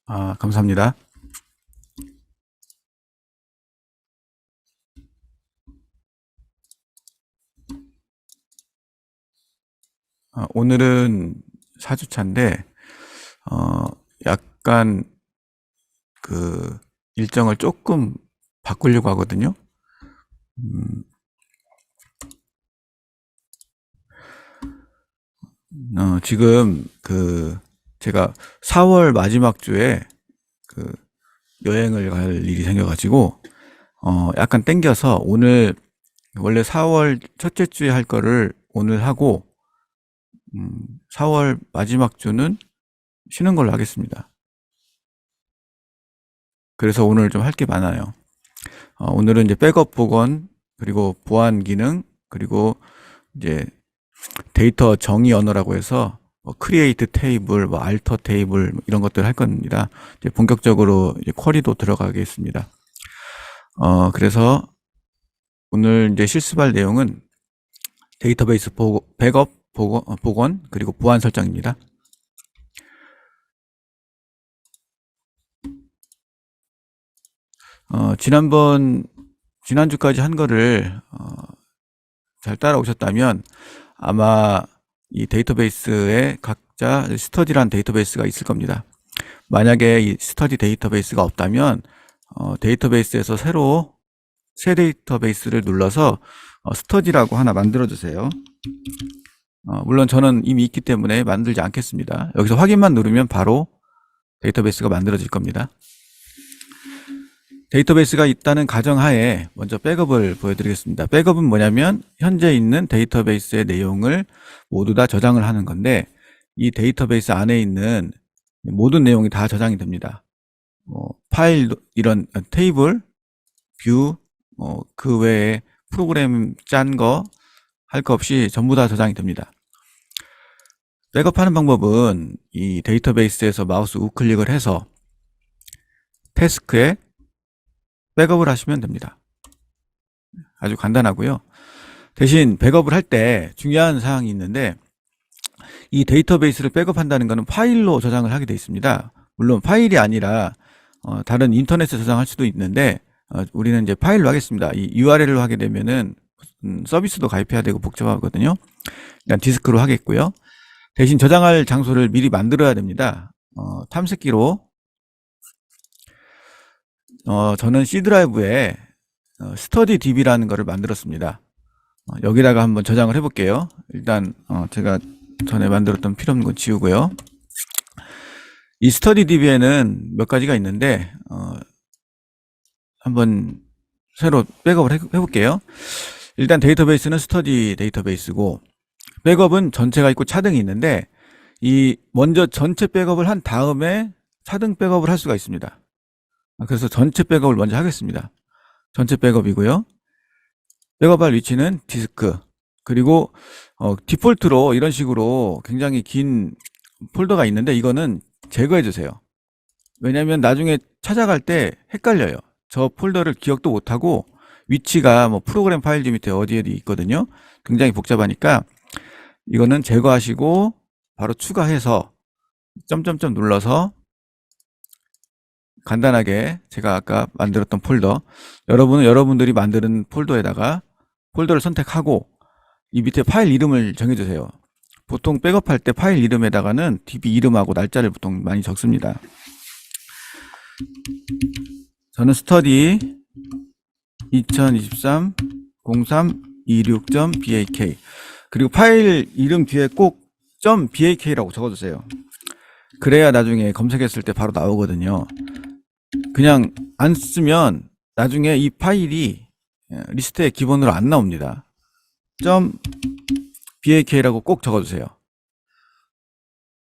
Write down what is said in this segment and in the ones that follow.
감사합니다. 오늘은 4주차인데, 약간 그 일정을 조금 바꾸려고 하거든요. 지금 제가 4월 마지막 주에 그 여행을 갈 일이 생겨가지고, 약간 땡겨서 오늘 원래 4월 첫째 주에 할 거를 오늘 하고, 4월 마지막 주는 쉬는 걸로 하겠습니다. 그래서 오늘 좀 할 게 많아요. 오늘은 이제 백업 복원, 그리고 보안 기능, 그리고 이제 데이터 정의 언어라고 해서 크리에이트 테이블, 알터 테이블 이런 것들 할 겁니다. 이제 본격적으로 이제 쿼리도 들어가겠습니다. 그래서 오늘 이제 실습할 내용은 데이터베이스 백업 복원, 그리고 보안 설정입니다. 지난주까지 한 거를 잘 따라오셨다면 아마 이 데이터베이스에 각자 스터디란 데이터베이스가 있을 겁니다. 만약에 이 스터디 데이터베이스가 없다면 데이터베이스에서 새로 새 데이터베이스를 눌러서 스터디라고 하나 만들어 주세요. 물론 저는 이미 있기 때문에 만들지 않겠습니다. 여기서 확인만 누르면 바로 데이터베이스가 만들어질 겁니다. 데이터베이스가 있다는 가정하에 먼저 백업을 보여드리겠습니다. 백업은 뭐냐면 현재 있는 데이터베이스의 내용을 모두 다 저장을 하는 건데, 이 데이터베이스 안에 있는 모든 내용이 다 저장이 됩니다. 파일, 이런 테이블, 뷰, 그 외에 프로그램 짠 거, 할 거 없이 전부 다 저장이 됩니다. 백업하는 방법은 이 데이터베이스에서 마우스 우클릭을 해서 태스크에 백업을 하시면 됩니다. 아주 간단하고요. 대신 백업을 할 때 중요한 사항이 있는데, 이 데이터베이스를 백업한다는 것은 파일로 저장을 하게 되어 있습니다. 물론 파일이 아니라 다른 인터넷에 저장할 수도 있는데, 우리는 이제 파일로 하겠습니다. 이 URL로 하게 되면은 서비스도 가입해야 되고 복잡하거든요. 일단 디스크로 하겠고요. 대신 저장할 장소를 미리 만들어야 됩니다. 탐색기로 저는 C 드라이브에 스터디 DB라는 거를 만들었습니다. 여기다가 한번 저장을 해볼게요. 일단 제가 전에 만들었던 필요 없는 거 지우고요. 이 스터디 DB에는 몇 가지가 있는데 한번 새로 백업을 해볼게요. 일단 데이터베이스는 스터디 데이터베이스고, 백업은 전체가 있고 차등이 있는데, 이 먼저 전체 백업을 한 다음에 차등 백업을 할 수가 있습니다. 그래서 전체 백업을 먼저 하겠습니다. 전체 백업이고요. 백업할 위치는 디스크, 그리고 디폴트로 이런 식으로 굉장히 긴 폴더가 있는데 이거는 제거해 주세요. 왜냐하면 나중에 찾아갈 때 헷갈려요. 저 폴더를 기억도 못하고 위치가 프로그램 파일지 밑에 어디에 있거든요. 굉장히 복잡하니까 이거는 제거하시고 바로 추가해서 점점점 눌러서 간단하게 제가 아까 만들었던 폴더, 여러분은 여러분들이 만드는 폴더에다가 폴더를 선택하고 이 밑에 파일 이름을 정해주세요. 보통 백업할 때 파일 이름에다가는 DB 이름하고 날짜를 보통 많이 적습니다. 저는 스터디 2023 0326.bak, 그리고 파일 이름 뒤에 꼭 .bak라고 적어주세요. 그래야 나중에 검색했을 때 바로 나오거든요. 그냥 안 쓰면 나중에 이 파일이 리스트에 기본으로 안 나옵니다. .bak라고 꼭 적어주세요.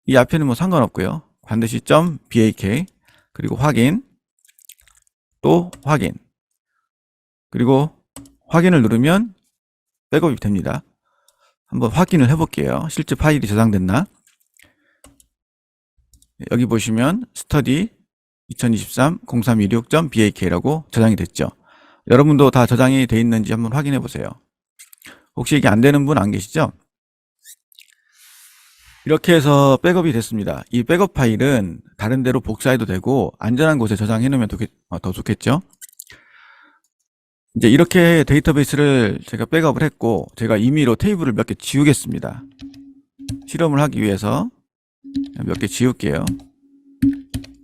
이 앞에는 상관없고요. 반드시 .bak, 그리고 확인, 또 확인, 그리고 확인을 누르면 백업이 됩니다. 한번 확인을 해볼게요. 실제 파일이 저장됐나? 여기 보시면 스터디 2023 0326.bak라고 저장이 됐죠. 여러분도 다 저장이 돼 있는지 한번 확인해 보세요. 혹시 이게 안 되는 분 안 계시죠? 이렇게 해서 백업이 됐습니다. 이 백업 파일은 다른 데로 복사해도 되고 안전한 곳에 저장해 놓으면 더 좋겠죠. 이제 이렇게 데이터베이스를 제가 백업을 했고, 제가 임의로 테이블을 몇 개 지우겠습니다. 실험을 하기 위해서 몇 개 지울게요.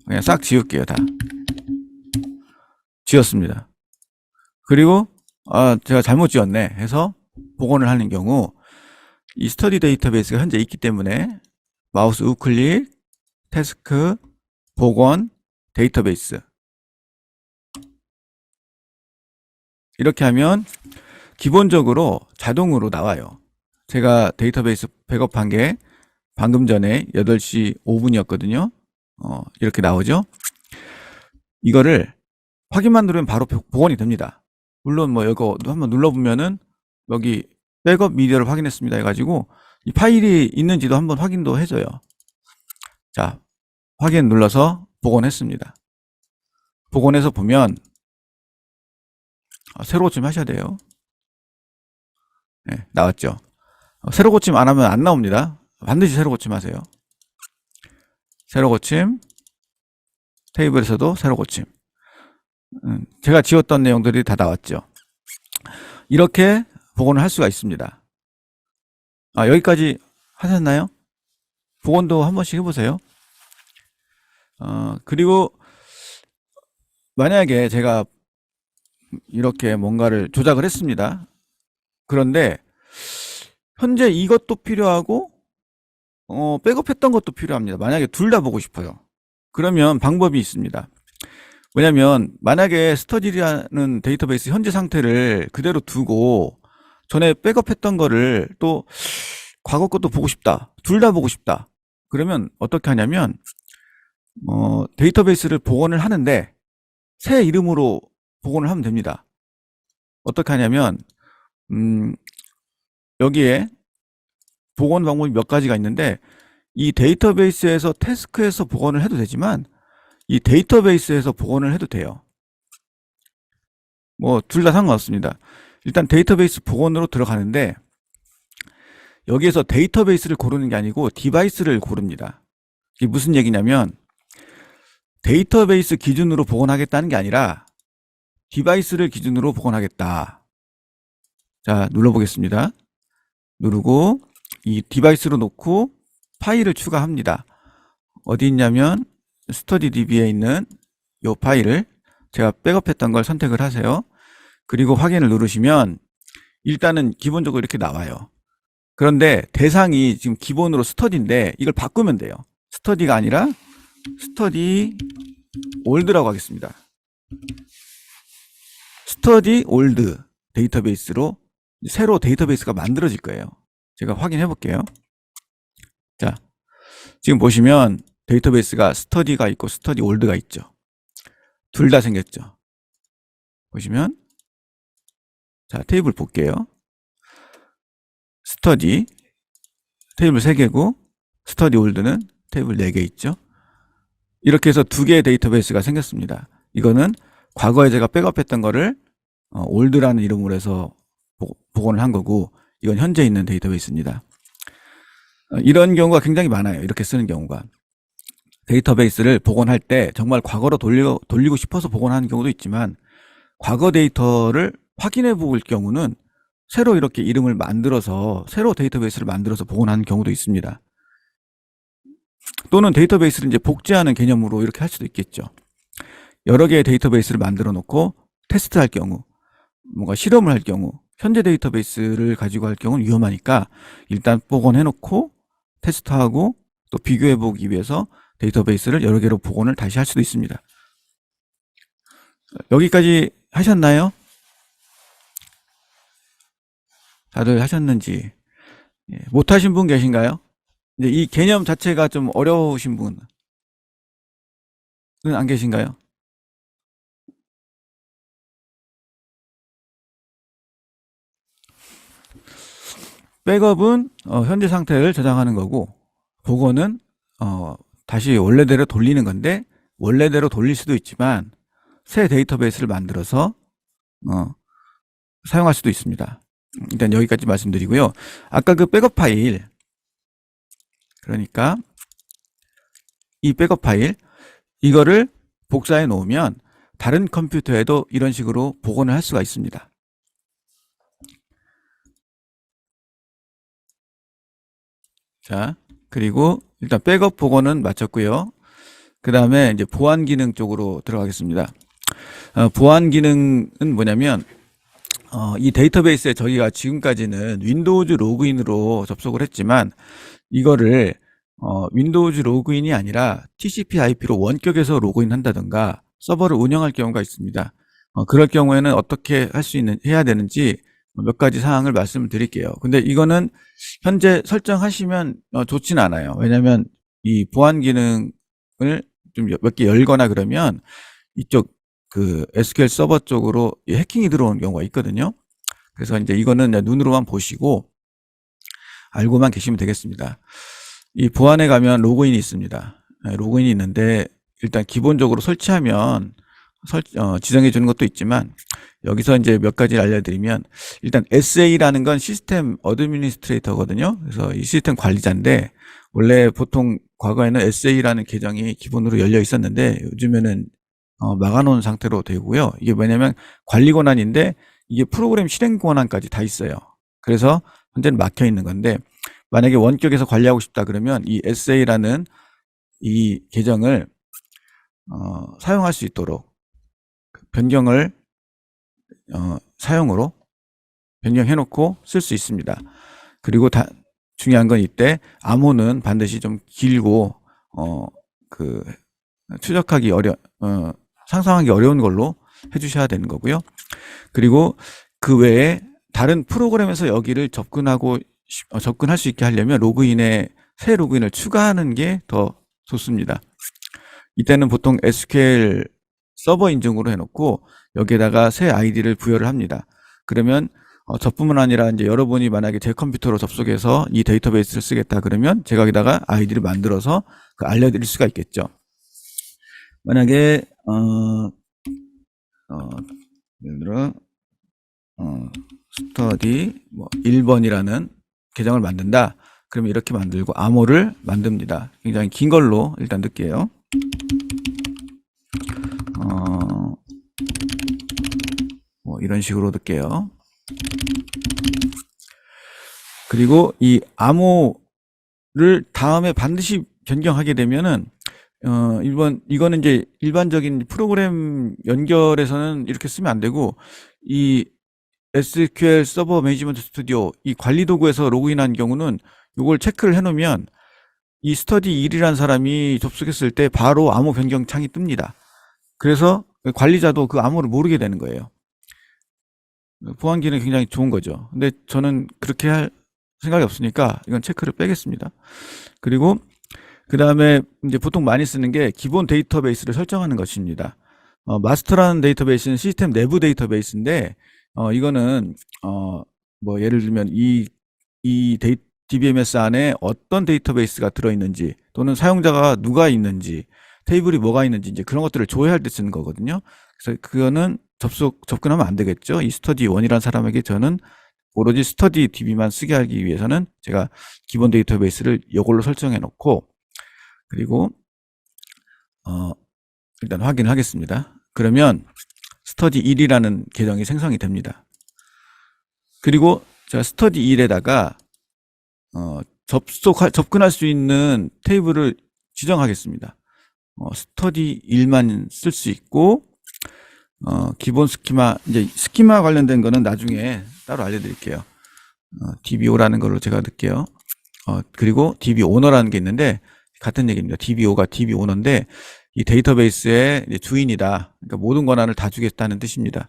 그냥 싹 지울게요. 다 지웠습니다. 그리고 제가 잘못 지웠네 해서 복원을 하는 경우, 이 스터디 데이터베이스가 현재 있기 때문에 마우스 우클릭, 태스크, 복원, 데이터베이스, 이렇게 하면 기본적으로 자동으로 나와요. 제가 데이터베이스 백업한 게 방금 전에 8시 5분이었거든요. 이렇게 나오죠. 이거를 확인만 누르면 바로 복원이 됩니다. 물론 뭐 이거 한번 눌러보면은 여기 백업 미디어를 확인했습니다 해가지고 이 파일이 있는지도 한번 확인도 해줘요. 자, 확인 눌러서 복원했습니다. 복원해서 보면 새로 고침 하셔야 돼요. 네, 나왔죠. 새로 고침 안 하면 안 나옵니다. 반드시 새로 고침 하세요. 새로 고침, 테이블에서도 새로 고침. 제가 지웠던 내용들이 다 나왔죠. 이렇게 복원을 할 수가 있습니다. 여기까지 하셨나요? 복원도 한 번씩 해보세요. 그리고 만약에 제가 이렇게 뭔가를 조작을 했습니다. 그런데 현재 이것도 필요하고 백업했던 것도 필요합니다. 만약에 둘 다 보고 싶어요. 그러면 방법이 있습니다. 왜냐면 만약에 스터디라는 데이터베이스 현재 상태를 그대로 두고 전에 백업했던 거를 또 과거 것도 보고 싶다, 둘 다 보고 싶다, 그러면 어떻게 하냐면 데이터베이스를 복원을 하는데 새 이름으로 복원을 하면 됩니다. 어떻게 하냐면 여기에 복원 방법이 몇 가지가 있는데, 이 데이터베이스에서 태스크에서 복원을 해도 되지만 이 데이터베이스에서 복원을 해도 돼요. 뭐 둘 다 상관없습니다. 일단 데이터베이스 복원으로 들어가는데 여기에서 데이터베이스를 고르는 게 아니고 디바이스를 고릅니다. 이게 무슨 얘기냐면 데이터베이스 기준으로 복원하겠다는 게 아니라 디바이스를 기준으로 복원하겠다. 자, 눌러보겠습니다. 누르고 이 디바이스로 놓고 파일을 추가합니다. 어디 있냐면 스터디DB에 있는 이 파일을, 제가 백업했던 걸 선택을 하세요. 그리고 확인을 누르시면 일단은 기본적으로 이렇게 나와요. 그런데 대상이 지금 기본으로 스터디인데 이걸 바꾸면 돼요. 스터디가 아니라 스터디 올드라고 하겠습니다. 스터디 올드 데이터베이스로 새로 데이터베이스가 만들어질 거예요. 제가 확인해 볼게요. 자, 지금 보시면 데이터베이스가 스터디가 있고 스터디 올드가 있죠. 둘 다 생겼죠. 보시면, 자, 테이블 볼게요. 스터디 테이블 3개고 스터디 올드는 테이블 4개 있죠. 이렇게 해서 2개의 데이터베이스가 생겼습니다. 이거는 과거에 제가 백업했던 거를 올드라는 이름으로 해서 복원을 한 거고, 이건 현재 있는 데이터베이스입니다. 이런 경우가 굉장히 많아요. 이렇게 쓰는 경우가. 데이터베이스를 복원할 때 정말 과거로 돌리고 싶어서 복원하는 경우도 있지만, 과거 데이터를 확인해 볼 경우는 새로 이렇게 이름을 만들어서 새로 데이터베이스를 만들어서 복원하는 경우도 있습니다. 또는 데이터베이스를 이제 복제하는 개념으로 이렇게 할 수도 있겠죠. 여러 개의 데이터베이스를 만들어 놓고 테스트할 경우, 뭔가 실험을 할 경우, 현재 데이터베이스를 가지고 할 경우는 위험하니까 일단 복원해 놓고 테스트하고 또 비교해 보기 위해서 데이터베이스를 여러 개로 복원을 다시 할 수도 있습니다. 여기까지 하셨나요? 다들 하셨는지. 못하신 분 계신가요? 이제 이 개념 자체가 좀 어려우신 분은 안 계신가요? 백업은 현재 상태를 저장하는 거고, 복원은 다시 원래대로 돌리는 건데, 원래대로 돌릴 수도 있지만 새 데이터베이스를 만들어서 사용할 수도 있습니다. 일단 여기까지 말씀드리고요. 아까 그 백업 파일, 그러니까 이 백업 파일 이거를 복사해 놓으면 다른 컴퓨터에도 이런 식으로 복원을 할 수가 있습니다. 자, 그리고 일단 백업 복원은 마쳤고요. 그 다음에 이제 보안 기능 쪽으로 들어가겠습니다. 보안 기능은 뭐냐면 이 데이터베이스에 저희가 지금까지는 윈도우즈 로그인으로 접속을 했지만 이거를 윈도우즈 로그인이 아니라 TCP/IP로 원격에서 로그인 한다든가 서버를 운영할 경우가 있습니다. 그럴 경우에는 어떻게 해야 되는지 몇 가지 사항을 말씀을 드릴게요. 근데 이거는 현재 설정하시면 좋진 않아요. 왜냐하면 이 보안 기능을 좀 몇 개 열거나 그러면 이쪽 그 SQL 서버 쪽으로 해킹이 들어오는 경우가 있거든요. 그래서 이제 이거는 눈으로만 보시고 알고만 계시면 되겠습니다. 이 보안에 가면 로그인이 있습니다. 로그인이 있는데 일단 기본적으로 설치하면 지정해 주는 것도 있지만 여기서 이제 몇 가지 알려드리면 일단 SA라는 건 시스템 어드미니스트레이터거든요. 그래서 이 시스템 관리자인데 원래 보통 과거에는 SA라는 계정이 기본으로 열려 있었는데 요즘에는 막아놓은 상태로 되고요. 이게 뭐냐면 관리 권한인데 이게 프로그램 실행 권한까지 다 있어요. 그래서 현재는 막혀 있는 건데 만약에 원격에서 관리하고 싶다 그러면 이 SA라는 이 계정을 사용할 수 있도록 변경을 사용으로 변경해 놓고 쓸 수 있습니다. 그리고 중요한 건 이때 암호는 반드시 좀 길고 그 추적하기 상상하기 어려운 걸로 해주셔야 되는 거고요. 그리고 그 외에 다른 프로그램에서 여기를 접근할 수 있게 하려면 새 로그인을 추가하는 게 더 좋습니다. 이때는 보통 SQL 서버 인증으로 해놓고 여기에다가 새 아이디를 부여를 합니다. 그러면 저뿐만 아니라 이제 여러분이 만약에 제 컴퓨터로 접속해서 이 데이터베이스를 쓰겠다 그러면 제가 여기다가 아이디를 만들어서 알려드릴 수가 있겠죠. 만약에 예를 들어 스터디 1번이라는 계정을 만든다. 그러면 이렇게 만들고 암호를 만듭니다. 굉장히 긴 걸로 일단 넣을게요. 이런 식으로 넣을게요. 그리고 이 암호를 다음에 반드시 변경하게 되면은 이거는 이제 일반적인 프로그램 연결에서는 이렇게 쓰면 안 되고 이 SQL 서버 매니지먼트 스튜디오 이 관리 도구에서 로그인한 경우는 이걸 체크를 해 놓으면 이 스터디 1이라는 사람이 접속했을 때 바로 암호 변경 창이 뜹니다. 그래서 관리자도 그 암호를 모르게 되는 거예요. 보안 기능이 굉장히 좋은 거죠. 근데 저는 그렇게 할 생각이 없으니까 이건 체크를 빼겠습니다. 그리고 그 다음에 이제 보통 많이 쓰는 게 기본 데이터베이스를 설정하는 것입니다. 마스터라는 데이터베이스는 시스템 내부 데이터베이스인데 이거는 뭐 예를 들면 이 DBMS 안에 어떤 데이터베이스가 들어있는지 또는 사용자가 누가 있는지 테이블이 뭐가 있는지 이제 그런 것들을 조회할 때 쓰는 거거든요. 그래서 그거는 접근하면 안 되겠죠. 이 스터디 1이라는 사람에게 저는 오로지 스터디 DB만 쓰게 하기 위해서는 제가 기본 데이터베이스를 이걸로 설정해 놓고 그리고 일단 확인을 하겠습니다. 그러면 스터디 1이라는 계정이 생성이 됩니다. 그리고 제가 스터디 1에다가 접근할 수 있는 테이블을 지정하겠습니다. 스터디 1만 쓸 수 있고 기본 스키마 이제 스키마 관련된 거는 나중에 따로 알려드릴게요. DBO라는 걸로 제가 넣을게요. 그리고 DB 오너라는 게 있는데 같은 얘기입니다. DBO가 DB 오너인데 이 데이터베이스의 주인이다. 그러니까 모든 권한을 다 주겠다는 뜻입니다.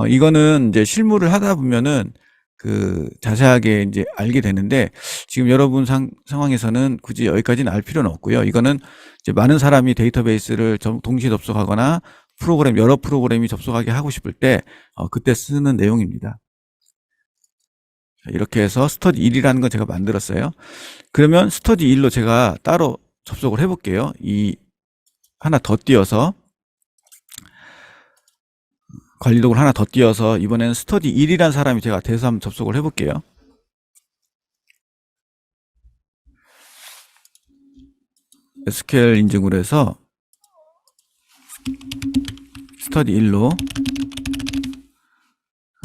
이거는 이제 실무를 하다 보면은 자세하게 이제 알게 되는데 지금 여러분 상황에서는 굳이 여기까지는 알 필요는 없고요. 이거는 이제 많은 사람이 데이터베이스를 동시에 접속하거나 여러 프로그램이 접속하게 하고 싶을 때 그때 쓰는 내용입니다. 이렇게 해서 스터디 1이라는 건 제가 만들었어요. 그러면 스터디 1로 제가 따로 접속을 해볼게요. 하나 더 띄워서 관리 도구를 하나 더 띄워서 이번에는 스터디 1이라는 사람이 제가 돼서 한번 접속을 해볼게요. SQL 인증으로 해서 스터디 1로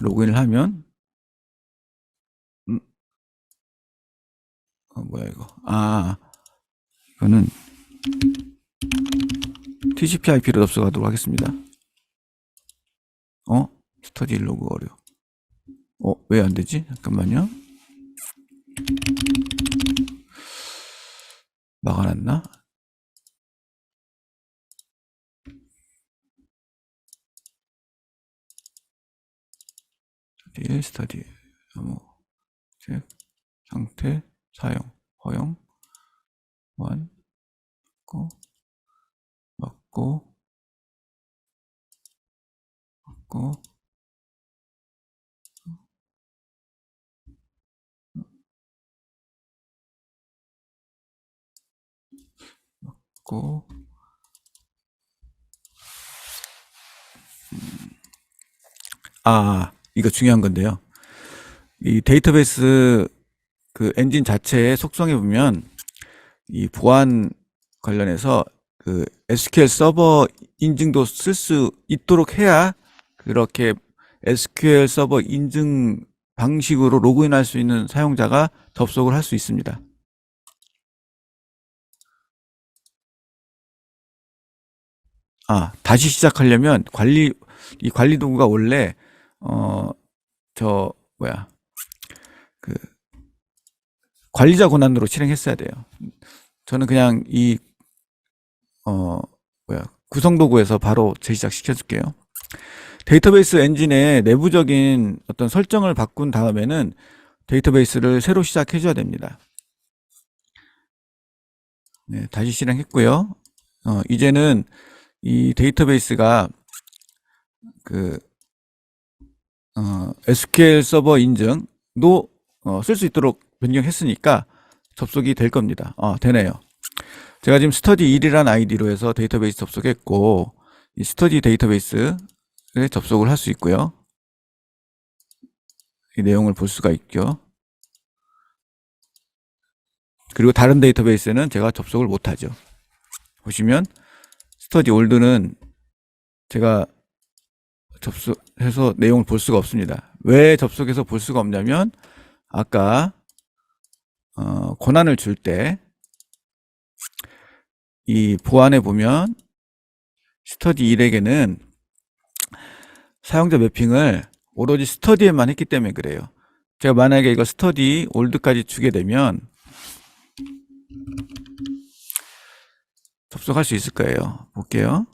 로그인을 하면 뭐야 이거? 이거는 TCP/IP로 접속하도록 하겠습니다. 스터디 로그 어려. 왜 안 되지? 잠깐만요. 막아놨나? 스터디 상태 사용 허용 원 맞고 이거 중요한 건데요. 이 데이터베이스 그 엔진 자체의 속성에 보면 이 보안 관련해서 그 SQL 서버 인증도 쓸 수 있도록 해야 그렇게 SQL 서버 인증 방식으로 로그인할 수 있는 사용자가 접속을 할 수 있습니다. 다시 시작하려면 이 관리 도구가 원래 그 관리자 권한으로 실행했어야 돼요. 저는 그냥 이 구성 도구에서 바로 재시작 시켜줄게요. 데이터베이스 엔진의 내부적인 어떤 설정을 바꾼 다음에는 데이터베이스를 새로 시작해 줘야 됩니다. 네, 다시 실행했고요. 이제는 이 데이터베이스가 그 SQL 서버 인증도 쓸 수 있도록 변경했으니까 접속이 될 겁니다. 되네요. 제가 지금 스터디 1이라는 아이디로 해서 데이터베이스 접속했고 이 스터디 데이터베이스에 접속을 할 수 있고요. 이 내용을 볼 수가 있죠. 그리고 다른 데이터베이스는 제가 접속을 못하죠. 보시면 스터디 올드는 제가 접속해서 내용을 볼 수가 없습니다. 왜 접속해서 볼 수가 없냐면 아까 권한을 줄 때 이 보안에 보면 스터디 1에게는 사용자 매핑을 오로지 스터디에만 했기 때문에 그래요. 제가 만약에 이거 스터디 올드까지 주게 되면 접속할 수 있을 거예요. 볼게요.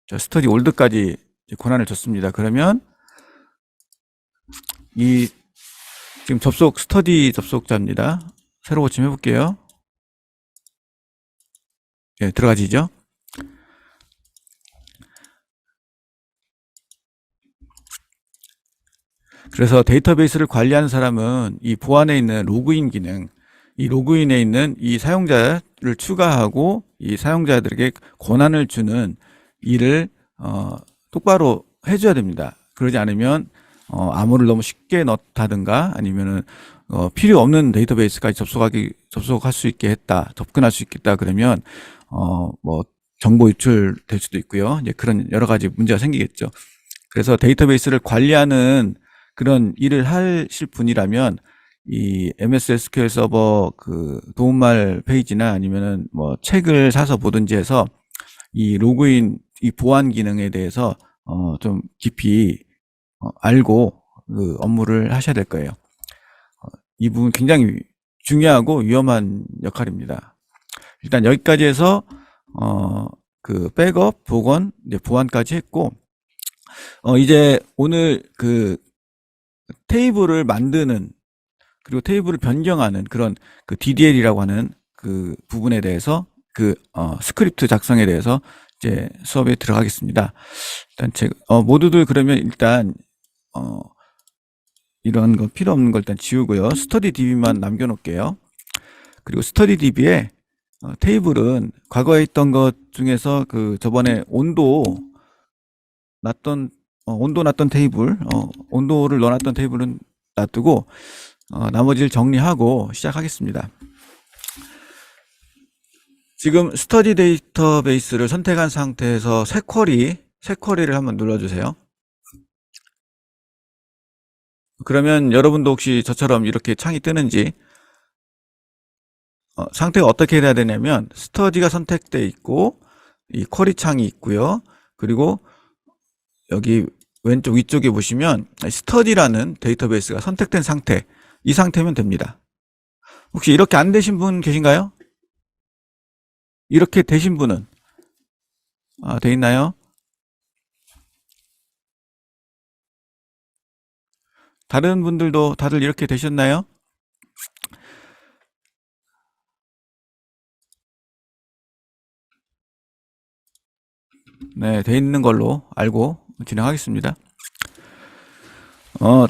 자, 스터디 올드까지 권한을 줬습니다. 그러면 이 지금 스터디 접속자입니다. 새로 고침 해볼게요. 예, 들어가지죠. 그래서 데이터베이스를 관리하는 사람은 이 보안에 있는 로그인 기능, 이 로그인에 있는 이 사용자를 추가하고 이 사용자들에게 권한을 주는 일을 똑바로 해줘야 됩니다. 그러지 않으면 암호를 너무 쉽게 넣다든가 아니면은 필요 없는 데이터베이스까지 접속할 수 있게 했다, 접근할 수 있겠다 그러면 뭐 정보 유출될 수도 있고요. 이제 그런 여러 가지 문제가 생기겠죠. 그래서 데이터베이스를 관리하는 그런 일을 하실 분이라면 이 MS SQL 서버 그 도움말 페이지나 아니면은 뭐 책을 사서 보든지 해서 이 로그인, 이 보안 기능에 대해서 좀 깊이 알고 그 업무를 하셔야 될 거예요. 이 부분 굉장히 중요하고 위험한 역할입니다. 일단 여기까지 해서 그 백업, 복원, 이제 보안까지 했고 이제 오늘 그 테이블을 만드는 그리고 테이블을 변경하는 그런 그 DDL이라고 하는 그 부분에 대해서 그 스크립트 작성에 대해서 이제 수업에 들어가겠습니다. 일단 제가 모두들 그러면 일단 이런 거 필요 없는 걸 일단 지우고요. 스터디 DB만 남겨 놓을게요. 그리고 스터디 DB에 테이블은 과거에 있던 것 중에서 그 저번에 온도 놨던 테이블, 온도를 넣어놨던 테이블은 놔두고 나머지를 정리하고 시작하겠습니다. 지금 스터디 데이터베이스를 선택한 상태에서 새 쿼리를 한번 눌러주세요. 그러면 여러분도 혹시 저처럼 이렇게 창이 뜨는지, 상태가 어떻게 돼야 되냐면 스터디가 선택되어 있고 이 쿼리 창이 있고요. 그리고 여기 왼쪽 위쪽에 보시면 스터디라는 데이터베이스가 선택된 상태, 이 상태면 됩니다. 혹시 이렇게 안 되신 분 계신가요? 이렇게 되신 분은 돼 있나요? 다른 분들도 다들 이렇게 되셨나요? 네, 돼 있는 걸로 알고 진행하겠습니다.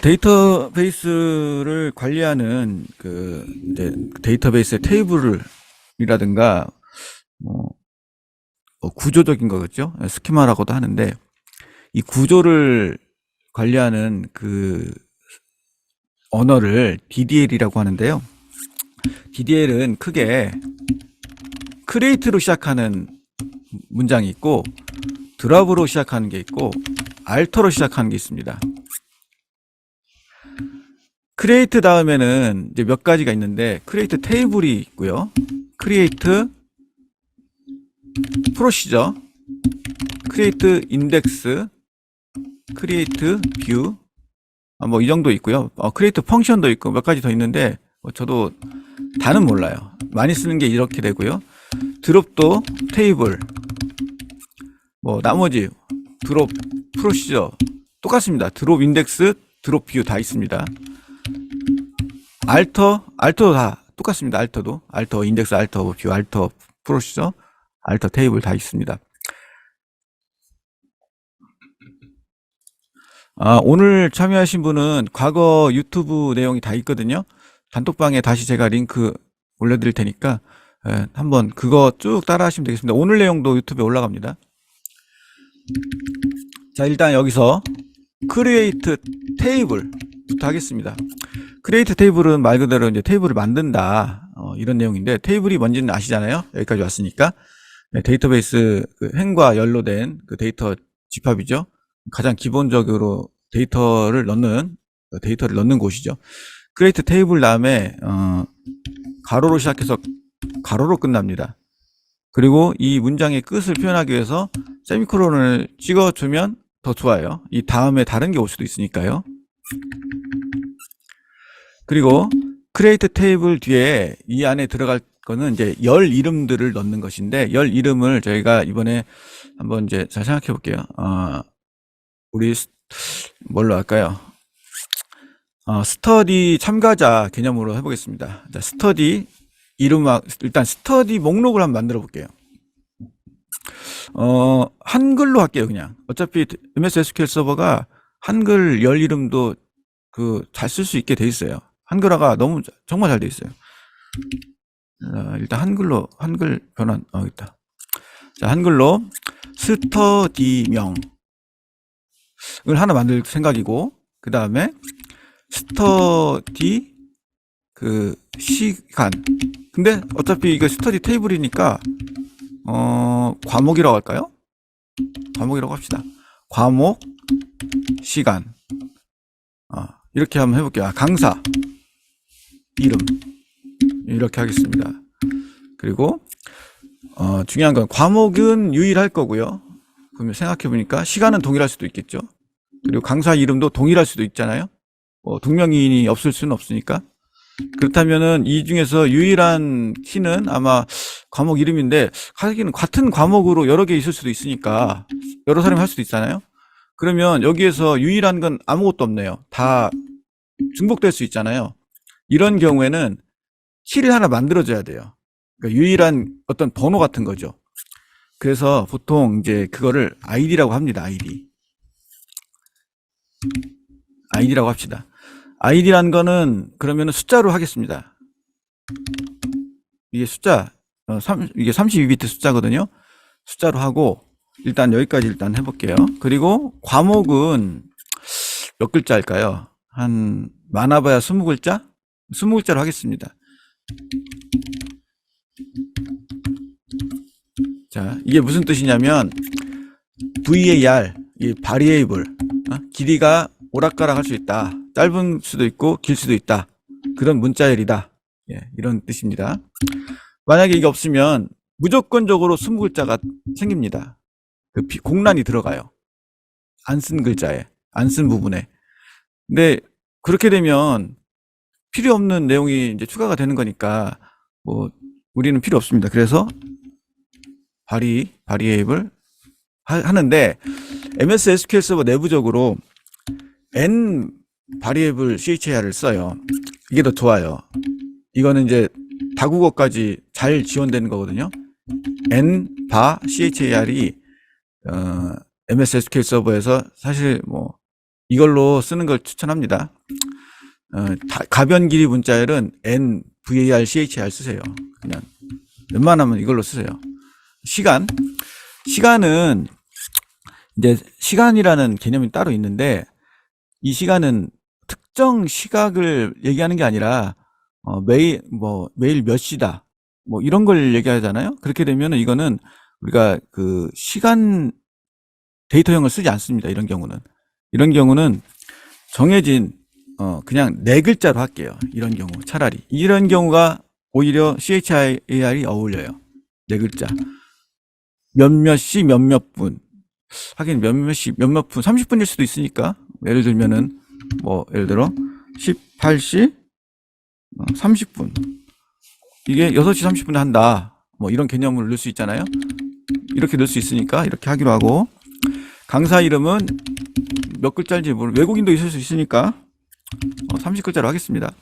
데이터베이스를 관리하는 이제 데이터베이스의 테이블이라든가 구조적인 거겠죠. 스키마라고도 하는데 이 구조를 관리하는 언어를 DDL이라고 하는데요. DDL은 크게 create로 시작하는 문장이 있고 드랍으로 시작하는 게 있고 alter로 시작하는 게 있습니다. create 다음에는 이제 몇 가지가 있는데 create 테이블이 있고요. create procedure, create index, create view, 뭐 이 정도 있고요. create function도 있고 몇 가지 더 있는데 저도 다는 몰라요. 많이 쓰는 게 이렇게 되고요. 드롭도 테이블, 뭐 나머지 드롭 프로시저 똑같습니다. 드롭 인덱스, 드롭 뷰 다 있습니다. 알터도 다 똑같습니다. 알터 인덱스, 알터 뷰, 알터 프로시저, 알터 테이블 다 있습니다. 오늘 참여하신 분은 과거 유튜브 내용이 다 있거든요. 단톡방에 다시 제가 링크 올려드릴 테니까 한번 그거 쭉 따라 하시면 되겠습니다. 오늘 내용도 유튜브에 올라갑니다. 자, 일단 여기서 create table부터 하겠습니다. create table은 말 그대로 이제 테이블을 만든다, 이런 내용인데 테이블이 뭔지는 아시잖아요. 여기까지 왔으니까. 데이터베이스 행과 열로 된 데이터 집합이죠. 가장 기본적으로 데이터를 넣는 곳이죠. create table 다음에 가로로 시작해서 가로로 끝납니다. 그리고 이 문장의 끝을 표현하기 위해서 세미콜론을 찍어주면 더 좋아요. 이 다음에 다른 게 올 수도 있으니까요. 그리고 create table 뒤에 이 안에 들어갈 거는 이제 열 이름들을 넣는 것인데, 열 이름을 저희가 이번에 한번 이제 잘 생각해 볼게요. 우리 뭘로 할까요? 스터디 참가자 개념으로 해보겠습니다. 자, 스터디 일단 스터디 목록을 한번 만들어 볼게요. 한글로 할게요. 그냥 어차피 MS SQL 서버가 한글 열 이름도 잘 쓸 수 있게 돼 있어요. 한글화가 정말 잘 돼 있어요. 일단 한글 변환 있다. 자, 한글로 스터디명을 하나 만들 생각이고, 그 다음에 스터디 시간. 근데 어차피 이거 스터디 테이블이니까 과목이라고 할까요? 과목이라고 합시다. 과목 시간. 이렇게 한번 해볼게요. 강사 이름 이렇게 하겠습니다. 그리고 중요한 건 과목은 유일할 거고요. 그러면 생각해보니까 시간은 동일할 수도 있겠죠. 그리고 강사 이름도 동일할 수도 있잖아요. 동명이인이 없을 수는 없으니까. 그렇다면은 이 중에서 유일한 키는 아마 과목 이름인데, 하긴 같은 과목으로 여러 개 있을 수도 있으니까 여러 사람이 할 수도 있잖아요. 그러면 여기에서 유일한 건 아무것도 없네요. 다 중복될 수 있잖아요. 이런 경우에는 키를 하나 만들어줘야 돼요. 그러니까 유일한 어떤 번호 같은 거죠. 그래서 보통 이제 그거를 아이디라고 합니다. 아이디라고 합시다. 아이디란 거는 그러면은 숫자로 하겠습니다. 이게 이게 32비트 숫자거든요. 숫자로 하고, 일단 여기까지 일단 해볼게요. 그리고 과목은 몇 글자일까요? 많아봐야 20글자? 20글자로 하겠습니다. 자, 이게 무슨 뜻이냐면 var, 이 variable, 길이가 오락가락 할 수 있다. 짧은 수도 있고 길 수도 있다. 그런 문자열이다. 예, 이런 뜻입니다. 만약에 이게 없으면 무조건적으로 20글자가 생깁니다. 그 공란이 들어가요. 안 쓴 글자에, 안 쓴 부분에. 근데 그렇게 되면 필요 없는 내용이 이제 추가가 되는 거니까 뭐 우리는 필요 없습니다. 그래서 variable 하는데 MS SQL 서버 내부적으로 n variable char을 써요. 이게 더 좋아요. 이거는 이제 다국어까지 잘 지원되는 거거든요. n 바 char이 MS SQL 서버에서 사실 뭐 이걸로 쓰는 걸 추천합니다. 가변 길이 문자열은 n var char 쓰세요. 그냥 웬만하면 이걸로 쓰세요. 시간은 이제 시간이라는 개념이 따로 있는데 이 시간은 특정 시각을 얘기하는 게 아니라 매일 몇 시다 뭐 이런 걸 얘기하잖아요. 그렇게 되면은 이거는 우리가 그 시간 데이터형을 쓰지 않습니다. 이런 경우는 정해진 그냥 네 글자로 할게요. 이런 경우 차라리 이런 경우가 오히려 CHIAR이 어울려요. 네 글자. 몇몇 시 몇몇 분. 하긴 몇몇 시 몇몇 분 30분일 수도 있으니까 예를 들면은 뭐 예를 들어 18시 30분 이게 6시 30분에 한다 뭐 이런 개념을 넣을 수 있잖아요. 이렇게 넣을 수 있으니까 이렇게 하기로 하고 강사 이름은 몇 글자인지 모르 외국인도 있을 수 있으니까 30글자로 하겠습니다.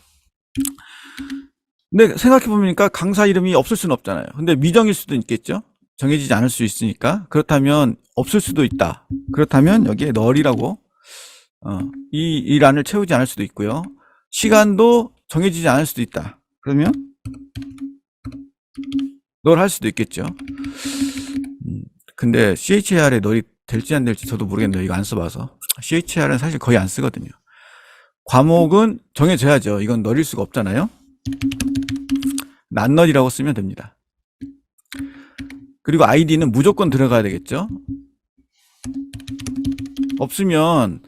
근데 생각해보니까 강사 이름이 없을 수는 없잖아요. 근데 미정일 수도 있겠죠. 정해지지 않을 수 있으니까. 그렇다면 없을 수도 있다. 그렇다면 여기에 널이라고 이 란을 채우지 않을 수도 있고요. 시간도 정해지지 않을 수도 있다. 그러면 널 할 수도 있겠죠. 근데 CHR에 널이 될지 안 될지 저도 모르겠네요. 이거 안 써봐서. CHR은 사실 거의 안 쓰거든요. 과목은 정해져야죠. 이건 널일 수가 없잖아요. 난널이라고 쓰면 됩니다. 그리고 아이디는 무조건 들어가야 되겠죠. 없으면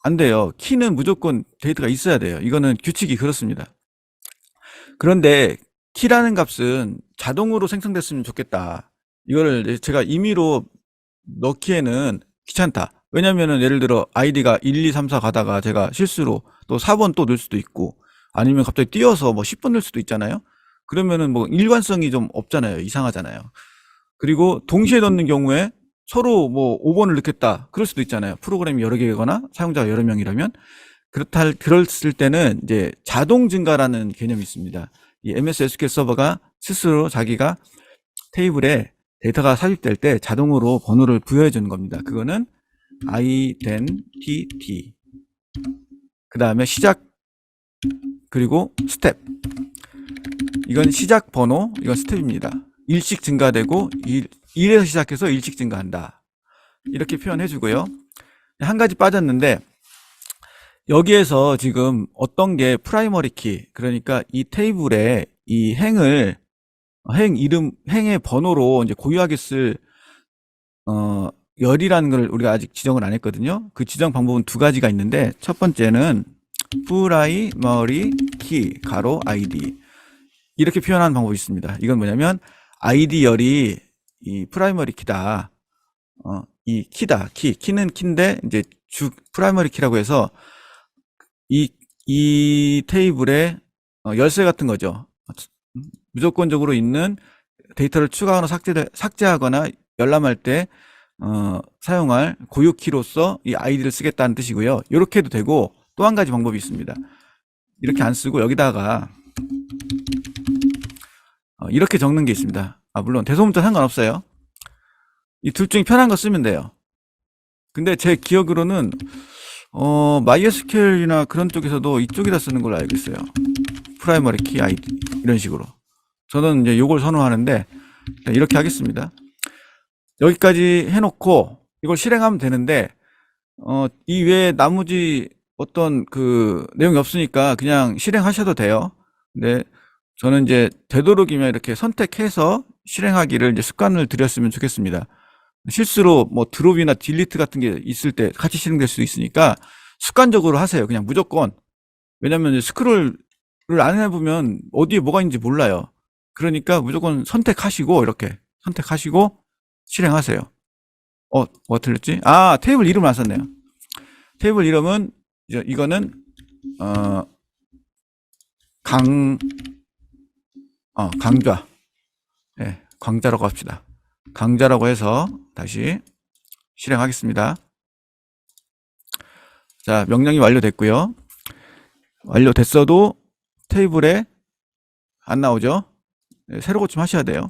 안 돼요. 키는 무조건 데이터가 있어야 돼요. 이거는 규칙이 그렇습니다. 그런데 키라는 값은 자동으로 생성됐으면 좋겠다. 이거를 제가 임의로 넣기에는 귀찮다. 왜냐면은 예를 들어 아이디가 1, 2, 3, 4 가다가 제가 실수로 또 4번 또 넣을 수도 있고 아니면 갑자기 띄어서 뭐 10번 넣을 수도 있잖아요. 그러면은 뭐 일관성이 좀 없잖아요. 이상하잖아요. 그리고 동시에 넣는 경우에 서로 뭐 5번을 넣겠다. 그럴 수도 있잖아요. 프로그램이 여러 개거나 사용자가 여러 명이라면 그랬을 때는 이제 자동 증가라는 개념이 있습니다. 이 MS SQL 서버가 스스로 자기가 테이블에 데이터가 삽입될 때 자동으로 번호를 부여해 주는 겁니다. 그거는 identity 그 다음에 시작 그리고 스텝 이건 시작 번호 이건 스텝입니다. 일씩 증가되고 1에서 시작해서 1씩 증가한다. 이렇게 표현해 주고요. 한 가지 빠졌는데 여기에서 지금 어떤 게 프라이머리 키 그러니까 이 테이블에 이 행의 번호로 이제 고유하게 쓸 열이라는 걸 우리가 아직 지정을 안 했거든요. 그 지정 방법은 두 가지가 있는데 첫 번째는 프라이머리 키 가로 id 이렇게 표현하는 방법이 있습니다. 이건 뭐냐면 id 열이 이 프라이머리 키다. 이 키다. 키는 키인데 이제 프라이머리 키라고 해서 이 테이블에 열쇠 같은 거죠. 무조건적으로 있는 데이터를 추가하거나 삭제하거나 열람할 때 사용할 고유 키로서 이 아이디를 쓰겠다는 뜻이고요. 이렇게 해도 되고 또 한 가지 방법이 있습니다. 이렇게 안 쓰고 여기다가 이렇게 적는 게 있습니다. 물론 대소문자 상관없어요. 이 둘 중에 편한 거 쓰면 돼요. 근데 제 기억으로는 MySQL이나 그런 쪽에서도 이쪽에다 쓰는 걸로 알고 있어요. 프라이머리 키 아이디 이런 식으로. 저는 이제 요걸 선호하는데 이렇게 하겠습니다. 여기까지 해놓고 이걸 실행하면 되는데 이 외에 나머지 어떤 그 내용이 없으니까 그냥 실행하셔도 돼요. 근데 저는 이제 되도록이면 이렇게 선택해서 실행하기를 이제 습관을 들였으면 좋겠습니다. 실수로 뭐 드롭이나 딜리트 같은 게 있을 때 같이 실행될 수도 있으니까 습관적으로 하세요. 그냥 무조건. 왜냐면 이제 스크롤을 안 해보면 어디에 뭐가 있는지 몰라요. 그러니까 무조건 선택하시고 이렇게 선택하시고 실행하세요. 뭐가 틀렸지? 테이블 이름을 안 썼네요. 테이블 이름은 이거는 강좌. 네, 강좌라고 합시다. 강좌라고 해서 다시 실행하겠습니다. 자, 명령이 완료됐고요. 완료됐어도 테이블에 안 나오죠? 네, 새로 고침하셔야 돼요.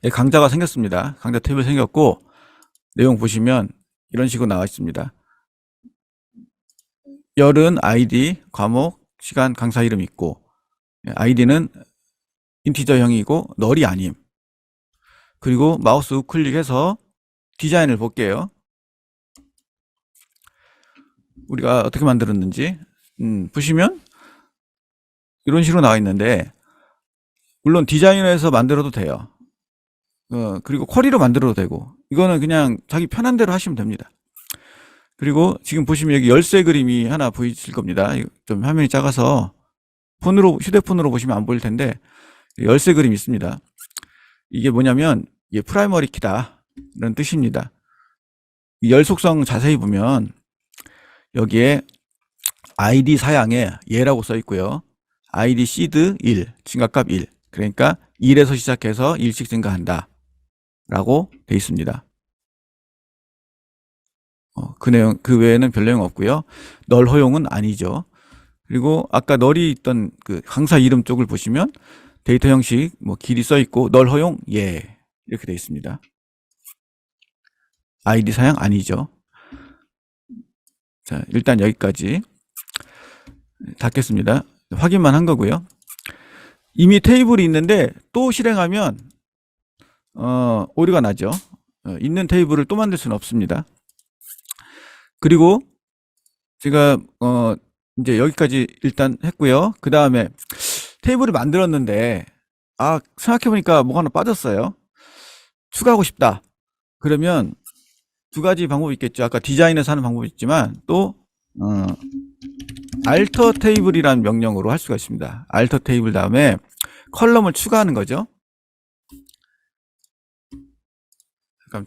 네, 강좌가 생겼습니다. 강좌 테이블 생겼고 내용 보시면 이런 식으로 나와 있습니다. 열은 아이디, 과목, 시간, 강사 이름 있고 아이디는 인티저형이고 널이 아님. 그리고 마우스 우클릭해서 디자인을 볼게요. 우리가 어떻게 만들었는지 보시면 이런 식으로 나와 있는데 물론 디자인에서 만들어도 돼요. 그리고 쿼리로 만들어도 되고 이거는 그냥 자기 편한 대로 하시면 됩니다. 그리고 지금 보시면 여기 열쇠 그림이 하나 보이실 겁니다. 좀 화면이 작아서 휴대폰으로 보시면 안 보일 텐데 열쇠 그림이 있습니다. 이게 뭐냐면 이게 프라이머리 키다 이런 뜻입니다. 열 속성 자세히 보면 여기에 아이디 사양에 예라고 써 있고요. 아이디 시드 1, 증가값 1. 그러니까 1에서 시작해서 1씩 증가한다 라고 돼 있습니다. 그 외에는 별 내용 없고요. 널 허용은 아니죠. 그리고 아까 널이 있던 그 강사 이름 쪽을 보시면 데이터 형식 뭐 길이 써 있고 널 허용 예 이렇게 돼 있습니다. 아이디 사양 아니죠. 자, 일단 여기까지 닫겠습니다. 확인만 한 거고요. 이미 테이블이 있는데 또 실행하면 오류가 나죠. 있는 테이블을 또 만들 수는 없습니다. 그리고 제가 이제 여기까지 일단 했고요. 그 다음에 테이블을 만들었는데 생각해보니까 뭐가 하나 빠졌어요. 추가하고 싶다. 그러면 두 가지 방법이 있겠죠. 아까 디자인에서 하는 방법이 있지만 또 alter 테이블이라는 명령으로 할 수가 있습니다. alter 테이블 다음에 컬럼을 추가하는 거죠.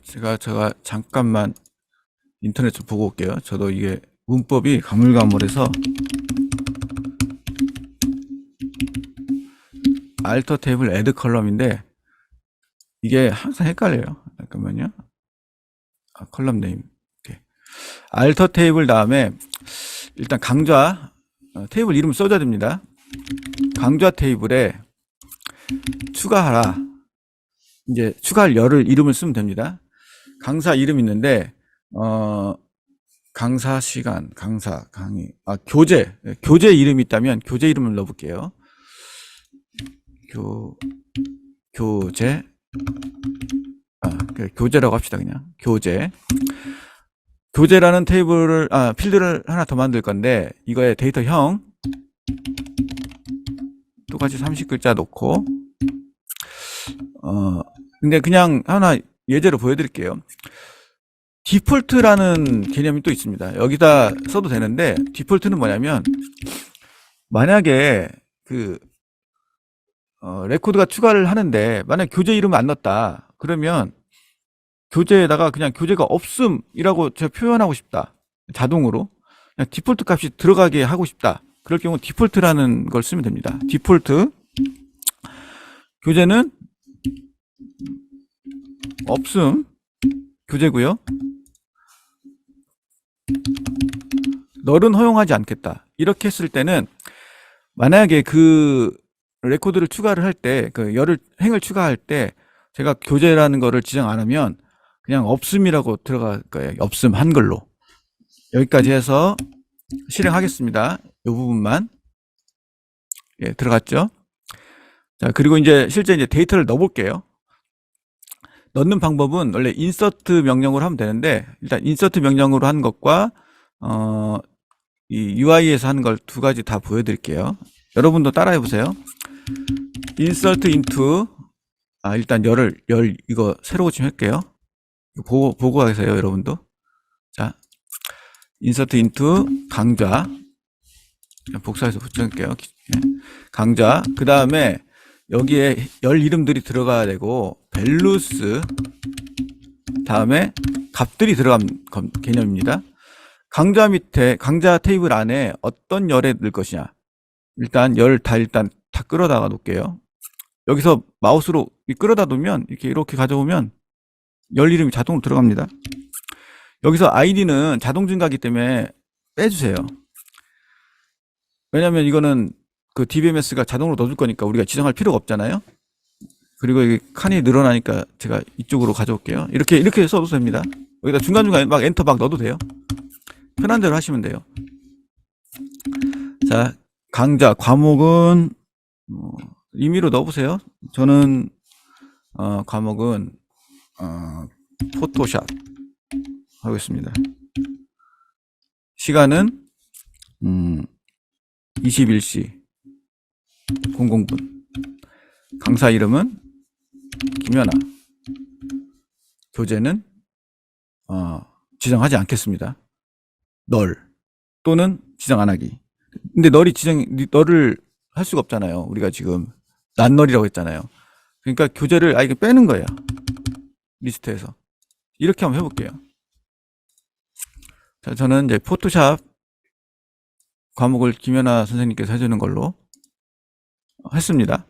제가 잠깐만 인터넷 좀 보고 올게요. 저도 이게 문법이 가물가물해서 alter 테이블 add 컬럼인데 이게 항상 헷갈려요. 잠깐만요. 컬럼 네임. alter 테이블 다음에 일단 강좌 테이블 이름을 써줘야 됩니다. 강좌 테이블에 추가하라. 이제 추가할 열을 이름을 쓰면 됩니다. 강사 이름 있는데 강사 시간, 강사, 강의, 교재 이름이 있다면 교재 이름을 넣어볼게요. 교재, 교재라고 합시다. 그냥 교재라는 테이블을 필드를 하나 더 만들 건데 이거에 데이터형 똑같이 30글자 놓고 근데 그냥 하나 예제로 보여드릴게요. 디폴트라는 개념이 또 있습니다. 여기다 써도 되는데 디폴트는 뭐냐면 만약에 레코드가 추가를 하는데 만약 교재 이름을 안 넣었다 그러면 교재에다가 그냥 교재가 없음이라고 제가 표현하고 싶다. 자동으로 그냥 디폴트 값이 들어가게 하고 싶다. 그럴 경우 디폴트라는 걸 쓰면 됩니다. 디폴트 교재는 없음 교재고요. 널은 허용하지 않겠다. 이렇게 했을 때는 만약에 그 레코드를 추가를 할 때 그 행을 추가할 때 제가 교재라는 거를 지정 안 하면 그냥 없음이라고 들어갈 거예요. 없음 한글로. 여기까지 해서 실행하겠습니다. 이 부분만 들어갔죠. 자, 그리고 이제 실제 이제 데이터를 넣어볼게요. 넣는 방법은 원래 insert 명령으로 하면 되는데 일단 insert 명령으로 한 것과 이 UI에서 하는 걸 두 가지 다 보여드릴게요. 여러분도 따라해 보세요. insert into 일단 이거 새로 고침할게요. 보고 하세요, 여러분도. 자, 인서트 인투 강좌. 복사해서 붙여놓을게요. 강좌. 그 다음에 여기에 열 이름들이 들어가야 되고, 밸루스. 다음에 값들이 들어간 개념입니다. 강좌 밑에, 강좌 테이블 안에 어떤 열에 넣을 것이냐. 일단 다 끌어다가 놓을게요. 여기서 마우스로 끌어다 놓으면 이렇게 가져오면 열 이름이 자동으로 들어갑니다. 여기서 아이디는 자동 증가하기 때문에 빼주세요. 왜냐면 이거는 그 DBMS가 자동으로 넣어줄 거니까 우리가 지정할 필요가 없잖아요. 그리고 이 칸이 늘어나니까 제가 이쪽으로 가져올게요. 이렇게 써도 됩니다. 여기다 중간중간에 막 엔터 막 넣어도 돼요. 편한 대로 하시면 돼요. 자, 강좌 과목은 임의로 넣어보세요. 저는 과목은 포토샵 하겠습니다. 시간은 21시 00분. 강사 이름은 김연아. 교재는 지정하지 않겠습니다. 널 또는 지정 안 하기. 근데 널을 할 수가 없잖아요. 우리가 지금 난널이라고 했잖아요. 그러니까 교재를 이게 빼는 거예요. 리스트에서. 이렇게 한번 해볼게요. 자, 저는 이제 포토샵 과목을 김연아 선생님께서 해주는 걸로 했습니다.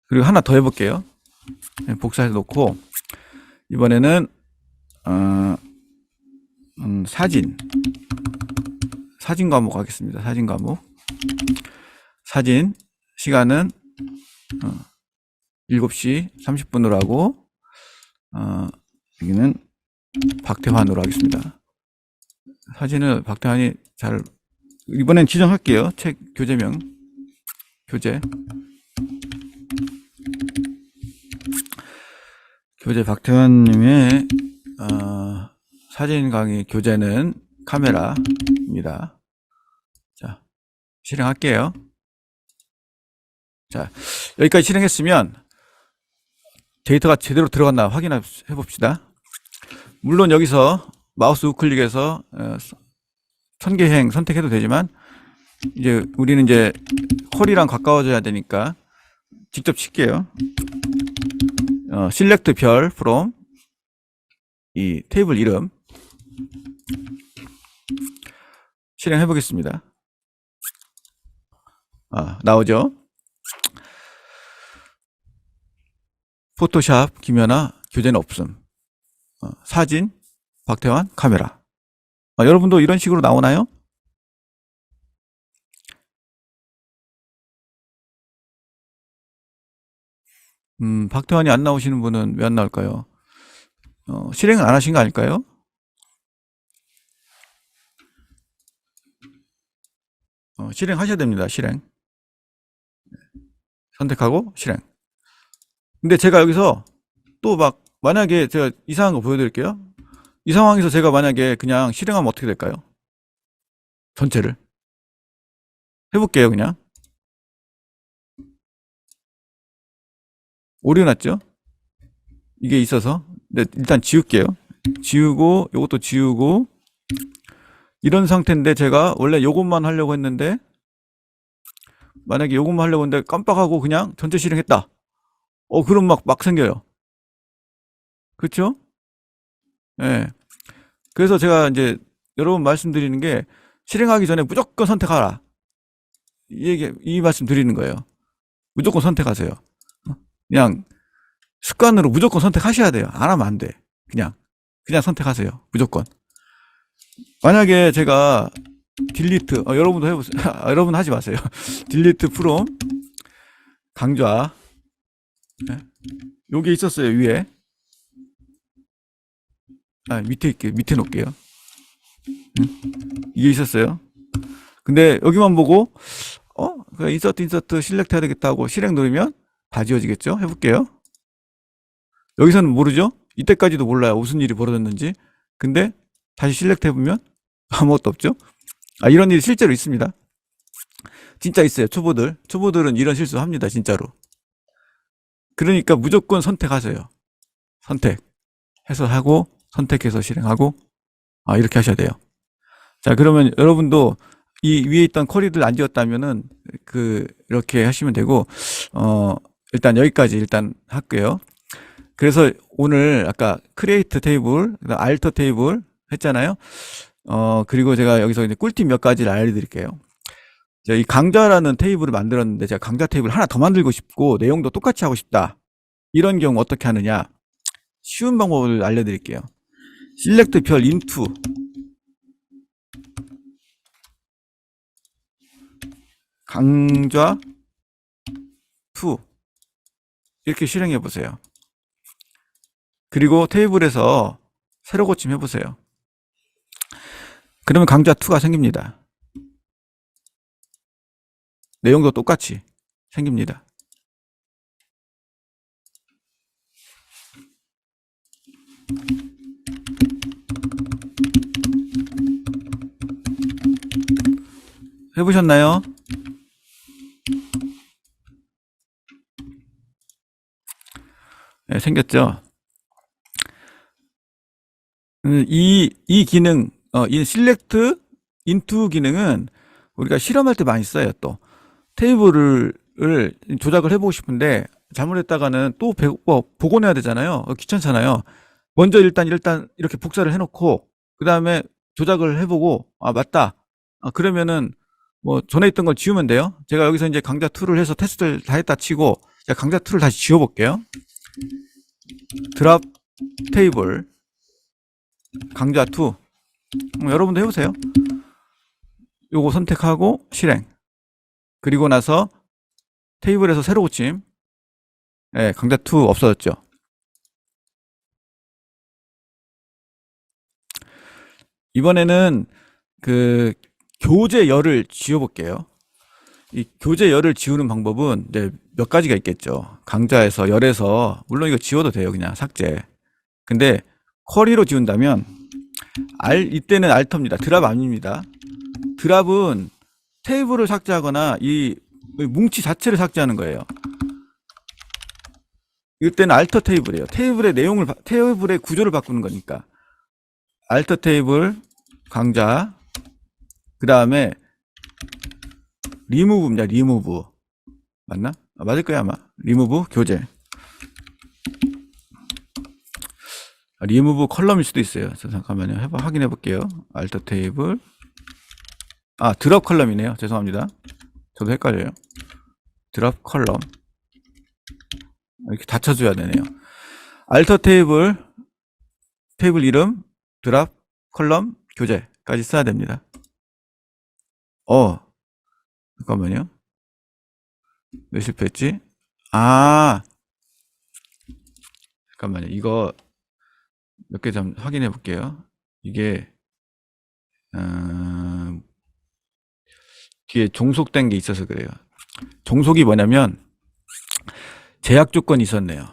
그리고 하나 더 해볼게요. 복사해서 놓고, 이번에는 사진 과목 하겠습니다. 사진 과목. 사진 시간은 7시 30분으로 하고, 여기는 박태환으로 하겠습니다. 사진은 박태환이 이번엔 지정할게요. 책 교재명. 교재 박태환님의 사진 강의 교재는 카메라입니다. 자, 실행할게요. 자, 여기까지 실행했으면 데이터가 제대로 들어갔나 확인해 봅시다. 물론 여기서 마우스 우클릭해서 선계행 선택해도 되지만, 이제 우리는 이제 퀄이랑 가까워져야 되니까 직접 칠게요. select 별 from 이 테이블 이름 실행해 보겠습니다. 나오죠? 포토샵 김연아 교재는 없음. 사진 박태환 카메라. 여러분도 이런 식으로 나오나요? 박태환이 안 나오시는 분은 왜 안 나올까요? 실행을 안 하신 거 아닐까요? 실행하셔야 됩니다. 실행. 선택하고 실행. 근데 제가 여기서 또 만약에 제가 이상한 거 보여드릴게요. 이 상황에서 제가 만약에 그냥 실행하면 어떻게 될까요? 전체를 해볼게요. 그냥 오류 났죠? 이게 있어서. 네, 일단 지울게요. 지우고 요것도 지우고, 이런 상태인데 제가 원래 요것만 하려고 했는데, 만약에 요것만 하려고 했는데 깜빡하고 그냥 전체 실행했다. 그럼 막 생겨요. 그렇죠? 예. 그래서 제가 이제 여러분 말씀드리는 게, 실행하기 전에 무조건 선택하라. 이 말씀 드리는 거예요. 무조건 선택하세요. 그냥 습관으로 무조건 선택하셔야 돼요. 안 하면 안 돼. 그냥 선택하세요. 무조건. 만약에 제가 딜리트, 여러분도 해보세요. 여러분 하지 마세요. 딜리트 프롬 강좌. 요게 있었어요. 위에. 밑에 놓을게요. 이게 있었어요. 근데 여기만 보고 인서트 실렉트 해야 되겠다 하고 실행 누르면 다 지워지겠죠? 해볼게요. 여기서는 모르죠? 이때까지도 몰라요. 무슨 일이 벌어졌는지. 근데 다시 실렉트 해보면 아무것도 없죠? 이런 일이 실제로 있습니다. 진짜 있어요. 초보들은 이런 실수 합니다. 진짜로. 그러니까 무조건 선택하세요. 선택해서 하고, 선택해서 실행하고, 이렇게 하셔야 돼요. 자, 그러면 여러분도 이 위에 있던 쿼리를 안 지웠다면은, 이렇게 하시면 되고, 일단 여기까지 일단 할게요. 그래서 오늘 아까 크리에이트 테이블, 그다음 알터 테이블 했잖아요. 그리고 제가 여기서 이제 꿀팁 몇 가지를 알려드릴게요. 제가 이 강좌라는 테이블을 만들었는데 제가 강좌 테이블 하나 더 만들고 싶고 내용도 똑같이 하고 싶다. 이런 경우 어떻게 하느냐? 쉬운 방법을 알려드릴게요. select 별 into 강좌 2 이렇게 실행해 보세요. 그리고 테이블에서 새로 고침 해보세요. 그러면 강좌 2가 생깁니다. 내용도 똑같이 생깁니다. 해보셨나요? 네, 생겼죠? 이 기능, 이 select into 기능은 우리가 실험할 때 많이 써요. 또 테이블을 조작을 해보고 싶은데 잘못했다가는 또 복원해야 되잖아요. 귀찮잖아요. 먼저 일단 이렇게 복사를 해놓고 그 다음에 조작을 해보고 맞다. 그러면은 뭐 전에 있던 걸 지우면 돼요. 제가 여기서 이제 강좌 2를 해서 테스트를 다 했다 치고 제가 강좌 2를 다시 지워볼게요. 드랍 테이블 강좌 2 여러분도 해보세요. 요거 선택하고 실행. 그리고 나서 테이블에서 새로 고침. 네, 강좌 2 없어졌죠. 이번에는 교재열을 지워볼게요. 이 교재열을 지우는 방법은 이제 몇 가지가 있겠죠. 강좌에서 열에서 물론 이거 지워도 돼요. 그냥 삭제. 근데 쿼리로 지운다면 이때는 알터입니다. 드랍 아닙니다. 드랍은 테이블을 삭제하거나 이 뭉치 자체를 삭제하는 거예요. 이때는 알터 테이블이에요. 테이블의 구조를 바꾸는 거니까. 알터 테이블 강좌 그 다음에 리무브입니다. 리무브 맞나? 맞을 거야 아마. 리무브 교재. 리무브 컬럼일 수도 있어요. 잠깐만요. 확인해 볼게요. 알터 테이블. 드랍 컬럼이네요. 죄송합니다. 저도 헷갈려요. 드랍 컬럼. 이렇게 닫혀줘야 되네요. 알터 테이블 이름 드랍 컬럼 교재까지 써야 됩니다. 잠깐만요. 왜 실패했지? 잠깐만요. 이거 몇 개 좀 확인해 볼게요. 이게 뒤에 종속된 게 있어서 그래요. 종속이 뭐냐면 제약 조건이 있었네요.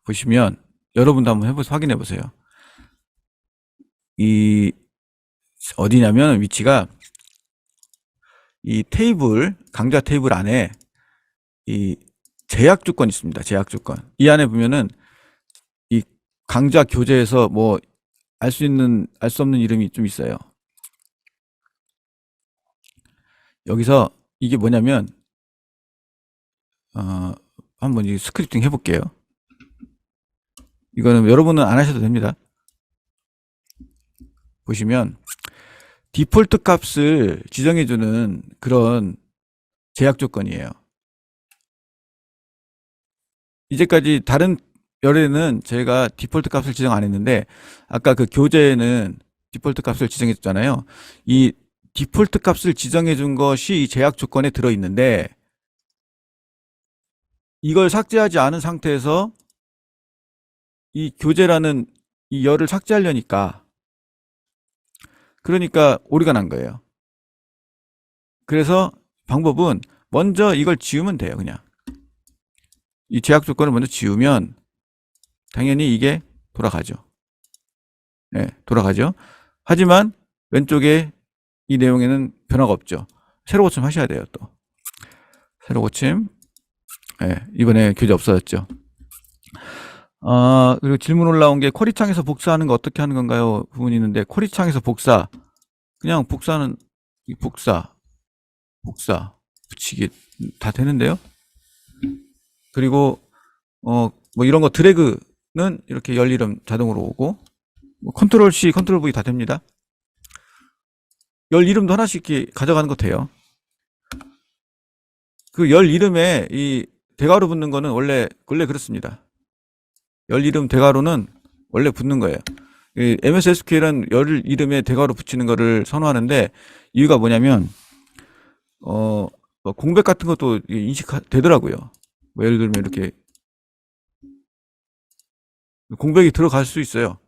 보시면 여러분도 한번 확인해 보세요. 이 어디냐면 위치가 이 테이블 강좌 테이블 안에 이 제약 조건이 있습니다. 제약 조건. 이 안에 보면은 이 강좌 교재에서 뭐 알 수 없는 이름이 좀 있어요. 여기서 이게 뭐냐면 한번 이 스크립팅 해볼게요. 이거는 여러분은 안 하셔도 됩니다. 보시면 디폴트 값을 지정해주는 그런 제약 조건이에요. 이제까지 다른 열에는 제가 디폴트 값을 지정 안 했는데 아까 그 교재에는 디폴트 값을 지정해 줬잖아요. 이 디폴트 값을 지정해 준 것이 이 제약 조건에 들어 있는데 이걸 삭제하지 않은 상태에서 이 교재라는 이 열을 삭제하려니까 그러니까 오류가 난 거예요. 그래서 방법은 먼저 이걸 지우면 돼요. 그냥 이 제약 조건을 먼저 지우면 당연히 이게 돌아가죠. 네, 돌아가죠. 하지만 왼쪽에 이 내용에는 변화가 없죠. 새로 고침 하셔야 돼요. 또 새로 고침. 네, 이번에 교재 없어졌죠. 그리고 질문 올라온 게 쿼리창에서 복사하는 거 어떻게 하는 건가요? 부분이 있는데, 쿼리창에서 복사. 그냥 복사는, 복사, 붙이기 다 되는데요? 그리고, 뭐 이런 거 드래그는 이렇게 열 이름 자동으로 오고, 뭐 컨트롤 C, 컨트롤 V 다 됩니다. 열 이름도 하나씩 이렇게 가져가는 거 돼요. 그 열 이름에 이 대괄호 붙는 거는 원래 그렇습니다. 열 이름 대괄호는 원래 붙는 거예요. 이 MS SQL은 열 이름에 대괄호 붙이는 거를 선호하는데, 이유가 뭐냐면, 뭐 공백 같은 것도 인식되더라고요. 뭐 예를 들면 이렇게 공백이 들어갈 수 있어요.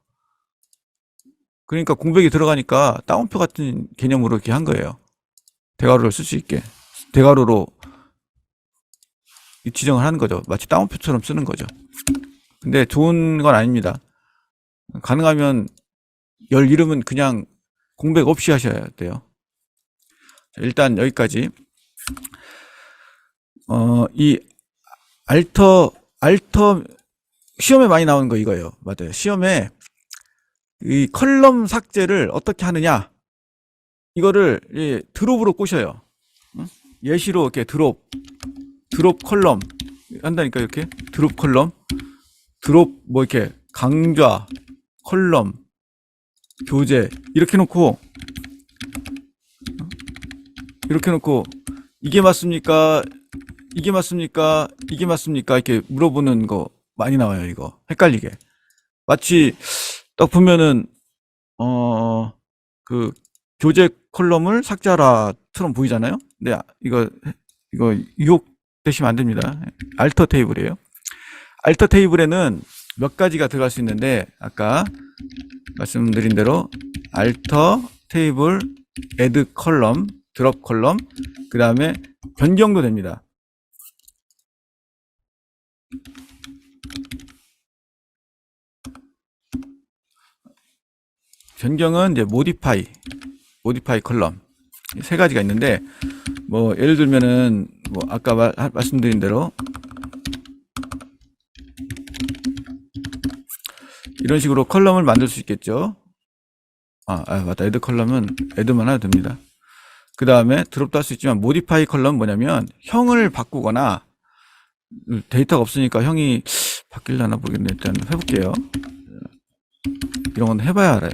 그러니까 공백이 들어가니까 따옴표 같은 개념으로 이렇게 한 거예요. 대괄호를 쓸 수 있게. 대괄호로 지정을 하는 거죠. 마치 따옴표처럼 쓰는 거죠. 근데 좋은 건 아닙니다. 가능하면 열 이름은 그냥 공백 없이 하셔야 돼요. 일단 여기까지. 이 알터 시험에 많이 나오는 거 이거예요. 맞아요. 시험에 이 컬럼 삭제를 어떻게 하느냐, 이거를 드롭으로 꼬셔요. 예시로 이렇게 드롭 컬럼 한다니까. 이렇게 드롭 컬럼, 드롭 뭐 이렇게 강좌 컬럼 교재 이렇게 놓고 이게 맞습니까? 이게 맞습니까? 이게 맞습니까? 이렇게 물어보는 거 많이 나와요. 이거 헷갈리게. 마치 딱 보면은 그 교재 컬럼을 삭제하라처럼 보이잖아요. 근데 이거 유혹되시면 안 됩니다. 알터 테이블이에요. 알터 테이블에는 몇 가지가 들어갈 수 있는데, 아까 말씀드린 대로 알터 테이블, 애드 컬럼, 드롭 컬럼, 그 다음에 변경도 됩니다. 변경은 이제 모디파이 컬럼 세 가지가 있는데, 뭐 예를 들면은 뭐 아까 말씀드린 대로 이런 식으로 컬럼을 만들 수 있겠죠. 맞다. 애드 컬럼은 애드만 해도 됩니다. 그 다음에 드롭도 할 수 있지만, 모디파이 컬럼 뭐냐면 형을 바꾸거나, 데이터가 없으니까 형이 바뀔려나 모르겠네. 일단 해볼게요. 이런 건 해봐야 알아요.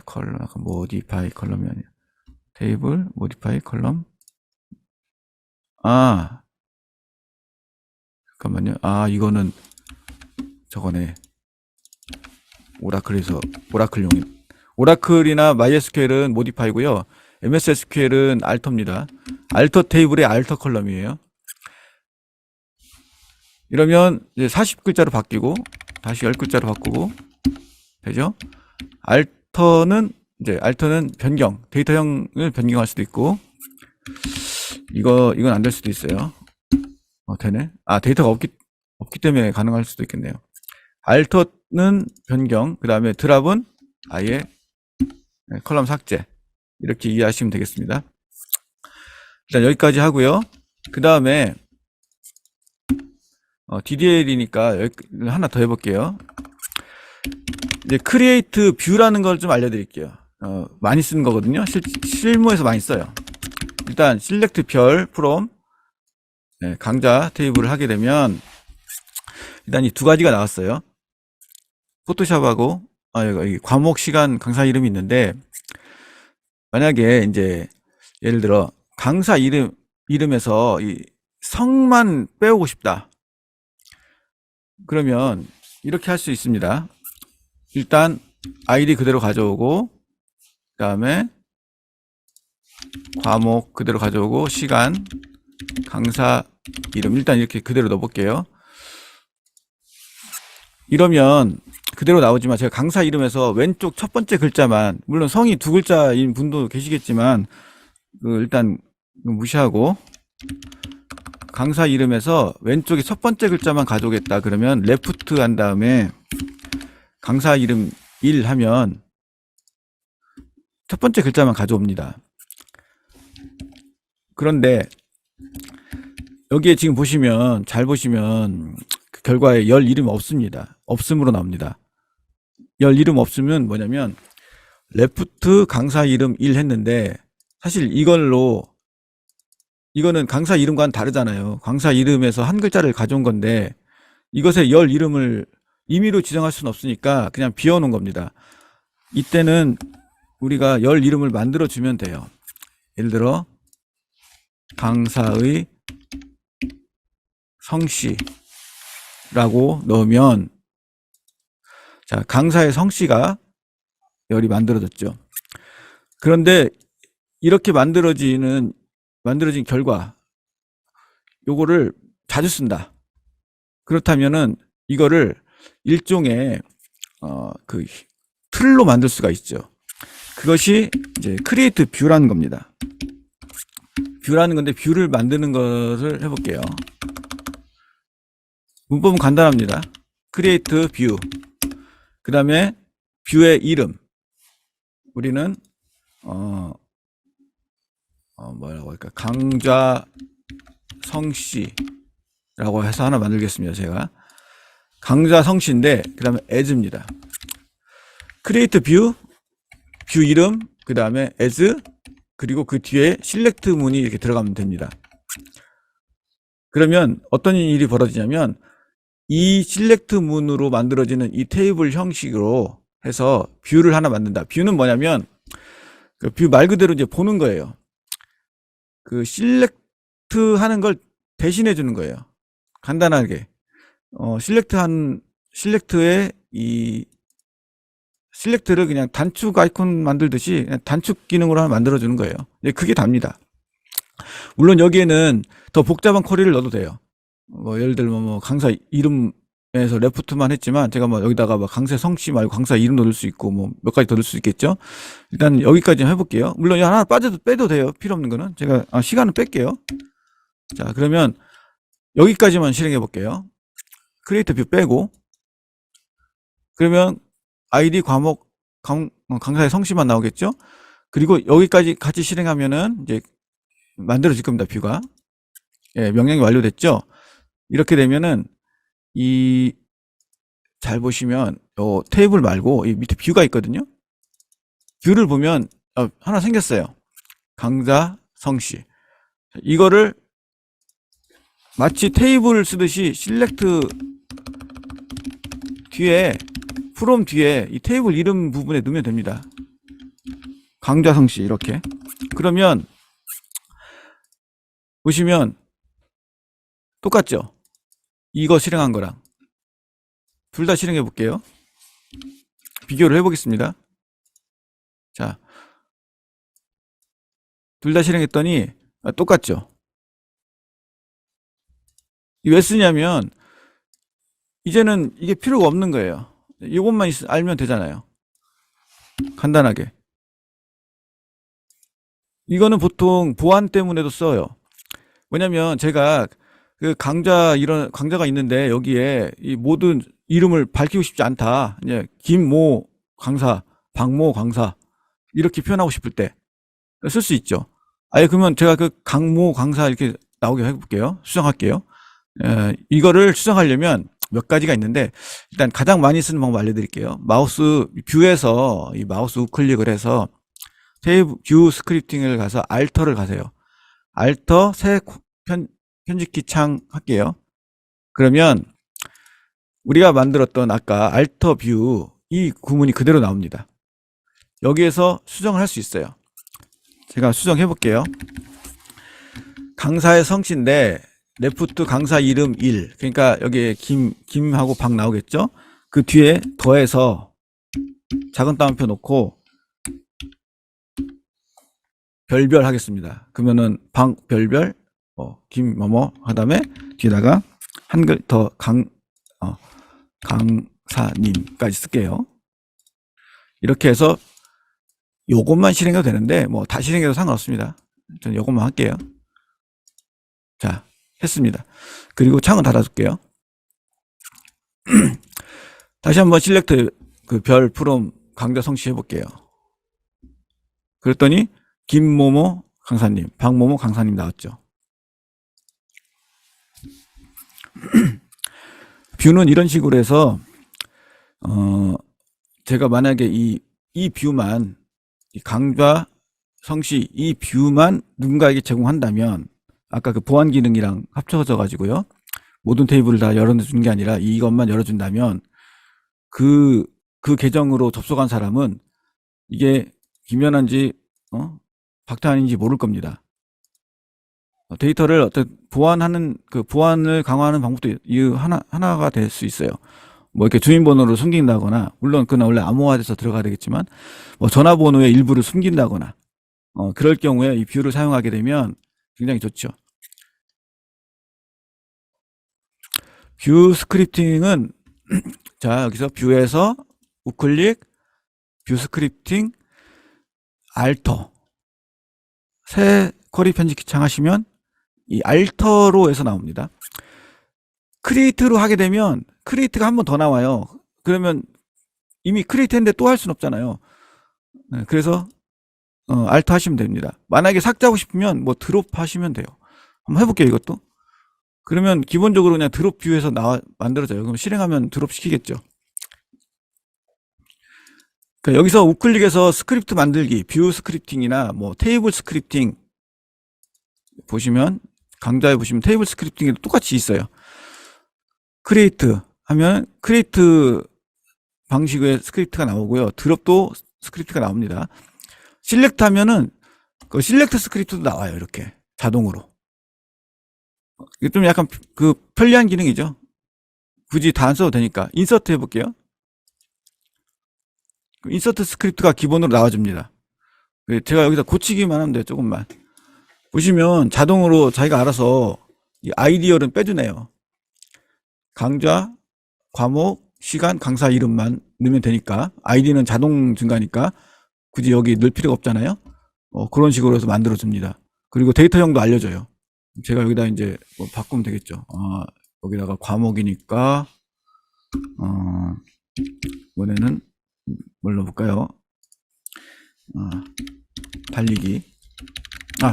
컬럼, 약간 모디파이 컬럼이 아니야. 테이블, 모디파이 컬럼. 잠깐만요. 이거는 저거네. 오라클용인. 오라클이나 MySQL은 모디파이고요. MS SQL은 알터입니다. 알터 테이블의 알터 컬럼이에요. 이러면 이제 40글자로 바뀌고 다시 10글자로 바꾸고 되죠? 알터는 변경, 데이터형을 변경할 수도 있고, 이건 안 될 수도 있어요. 되네. 데이터가 없기 때문에 가능할 수도 있겠네요. 알터는 변경, 그 다음에 드랍은 아예 컬럼 삭제, 이렇게 이해하시면 되겠습니다. 일단 여기까지 하고요. 그 다음에 DDL이니까 하나 더 해볼게요. 이제 크리에이트 뷰라는 걸 좀 알려드릴게요. 많이 쓰는 거거든요. 실무에서 많이 써요. 일단 select 별 from 강좌 테이블을 하게 되면, 일단 이 두 가지가 나왔어요. 포토샵하고 여기 과목 시간 강사 이름이 있는데, 만약에 이제 예를 들어 강사 이름에서 이 성만 빼오고 싶다, 그러면 이렇게 할 수 있습니다. 일단 아이디 그대로 가져오고, 그 다음에 과목 그대로 가져오고, 시간, 강사 이름 일단 이렇게 그대로 넣어볼게요. 이러면 그대로 나오지만, 제가 강사 이름에서 왼쪽 첫 번째 글자만, 물론 성이 두 글자인 분도 계시겠지만 일단 무시하고, 강사 이름에서 왼쪽에 첫 번째 글자만 가져오겠다 그러면 레프트 한 다음에 강사 이름 1 하면 첫 번째 글자만 가져옵니다. 그런데 여기에 지금 보시면, 잘 보시면, 그 결과에 열 이름 없습니다. 없음으로 나옵니다. 열 이름 없으면 뭐냐면, 레프트 강사 이름 1 했는데, 사실 이거는 강사 이름과는 다르잖아요. 강사 이름에서 한 글자를 가져온 건데, 이것에 열 이름을 임의로 지정할 수는 없으니까 그냥 비워놓은 겁니다. 이때는 우리가 열 이름을 만들어 주면 돼요. 예를 들어 강사의 성씨라고 넣으면, 자, 강사의 성씨가 열이 만들어졌죠. 그런데 이렇게 만들어진 결과, 요거를 자주 쓴다. 그렇다면은 이거를 일종의 그 틀로 만들 수가 있죠. 그것이 이제 크리에이트 뷰라는 겁니다. 뷰라는 건데, 뷰를 만드는 것을 해볼게요. 문법은 간단합니다. 크리에이트 뷰. 그 다음에 뷰의 이름. 우리는 뭐라고 할까? 강좌 성씨라고 해서 하나 만들겠습니다. 제가 강좌 성씨인데, 그 다음에 as입니다. 크리에이트 뷰, 뷰 이름, 그 다음에 as, 그리고 그 뒤에 select 문이 이렇게 들어가면 됩니다. 그러면 어떤 일이 벌어지냐면, 이 select 문으로 만들어지는 이 테이블 형식으로 해서 뷰를 하나 만든다. 뷰는 뭐냐면, 그 뷰 말 그대로 이제 보는 거예요. 그 select 하는 걸 대신해 주는 거예요. 간단하게. 셀렉트를 그냥 단축 아이콘 만들듯이 그냥 단축 기능으로 하나 만들어주는 거예요. 그게 답니다. 물론 여기에는 더 복잡한 쿼리를 넣어도 돼요. 예를 들면 강사 이름에서 레프트만 했지만, 제가 여기다가 강사 성씨 말고 강사 이름 넣을 수 있고 몇 가지 더 넣을 수 있겠죠. 일단 여기까지 해볼게요. 물론 하나 빼도 돼요. 필요 없는 거는. 제가 시간은 뺄게요. 자, 그러면 여기까지만 실행해 볼게요. 크리에이트 뷰 빼고, 그러면 아이디 과목 강사의 성씨만 나오겠죠. 그리고 여기까지 같이 실행하면은 이제 만들어질 겁니다. 뷰가. 예, 명령이 완료됐죠. 이렇게 되면은 잘 보시면 테이블 말고 이 밑에 뷰가 있거든요. 뷰를 보면 하나 생겼어요. 강사 성씨. 이거를 마치 테이블을 쓰듯이 select 뒤에, from 뒤에 이 테이블 이름 부분에 넣으면 됩니다. 강좌 성씨 이렇게. 그러면 보시면 똑같죠? 이거 실행한 거랑. 둘 다 실행해 볼게요. 비교를 해보겠습니다. 자, 둘 다 실행했더니 똑같죠? 왜 쓰냐면, 이제는 이게 필요가 없는 거예요. 이것만 알면 되잖아요. 간단하게. 이거는 보통 보안 때문에도 써요. 왜냐면 제가 그 강좌가 있는데, 여기에 이 모든 이름을 밝히고 싶지 않다. 이제 김모 강사, 박모 강사 이렇게 표현하고 싶을 때 쓸 수 있죠. 그러면 제가 그 강모 강사 이렇게 나오게 해볼게요. 수정할게요. 이거를 수정하려면 몇 가지가 있는데, 일단 가장 많이 쓰는 방법 알려드릴게요. 마우스 뷰에서 이 마우스 우클릭을 해서 테이블 뷰 스크립팅을 가서 알터를 가세요. 알터 새 편집키 창 할게요. 그러면 우리가 만들었던 아까 알터 뷰 이 구문이 그대로 나옵니다. 여기에서 수정을 할 수 있어요. 제가 수정해 볼게요. 강사의 성씨인데 레프트 강사 이름 1, 그러니까 여기에 김하고 박 나오겠죠. 그 뒤에 더해서 작은 따옴표 놓고 별별 하겠습니다. 그러면은 방 별별 김 뭐뭐 하다음에 뒤에다가 한글 더 강사님까지 쓸게요. 이렇게 해서 요것만 실행해도 되는데 다 실행해도 상관없습니다. 저는 요것만 할게요. 자, 했습니다. 그리고 창은 닫아줄게요. 다시 한번 select 그 별 프롬 강좌 성씨 해볼게요. 그랬더니 김모모 강사님, 박모모 강사님 나왔죠. 뷰는 이런 식으로 해서 제가 만약에 이 뷰만, 이 강좌 성시 이 뷰만 누군가에게 제공한다면, 아까 그 보안 기능이랑 합쳐져 가지고요, 모든 테이블을 다 열어주는 게 아니라 이것만 열어준다면 그 계정으로 접속한 사람은 이게 김연아인지 박태환인지 모를 겁니다. 데이터를 어떤 보안하는, 그 보안을 강화하는 방법도 이 하나가 될 수 있어요. 뭐 이렇게 주민번호를 숨긴다거나, 물론 그는 원래 암호화돼서 들어가야 되겠지만, 뭐 전화번호의 일부를 숨긴다거나, 그럴 경우에 이 뷰를 사용하게 되면 굉장히 좋죠. 뷰 스크립팅은 자, 여기서 뷰에서 우클릭, 뷰 스크립팅, 알터, 새 쿼리 편집키 창 하시면 이 알터로 해서 나옵니다. 크리에이트로 하게 되면 크리에이트가 한 번 더 나와요. 그러면 이미 크리에이트 했는데 또 할 수는 없잖아요. 그래서 알터 하시면 됩니다. 만약에 삭제하고 싶으면 뭐 드롭 하시면 돼요. 한번 해볼게요, 이것도. 그러면 기본적으로 그냥 드롭 뷰에서 만들어져요. 그럼 실행하면 드롭 시키겠죠. 그러니까 여기서 우클릭해서 스크립트 만들기, 뷰 스크립팅이나 뭐 테이블 스크립팅 보시면, 강좌에 보시면 테이블 스크립팅에도 똑같이 있어요. 크리에이트 하면 크리에이트 방식의 스크립트가 나오고요. 드롭도 스크립트가 나옵니다. 실렉트 하면은 그 실렉트 스크립트도 나와요. 이렇게 자동으로. 이게 좀 약간 그 편리한 기능이죠. 굳이 다 안 써도 되니까. 인서트 해볼게요. 인서트 스크립트가 기본으로 나와줍니다. 제가 여기다 고치기만 하면 돼요. 조금만. 보시면 자동으로 자기가 알아서 이 아이디어는 빼주네요. 강좌, 과목, 시간, 강사 이름만 넣으면 되니까, 아이디는 자동 증가니까 굳이 여기 넣을 필요가 없잖아요. 그런 식으로 해서 만들어줍니다. 그리고 데이터형도 알려줘요. 제가 여기다 이제 뭐 바꾸면 되겠죠. 여기다가 과목이니까 이번에는 뭘 넣어볼까요? 달리기.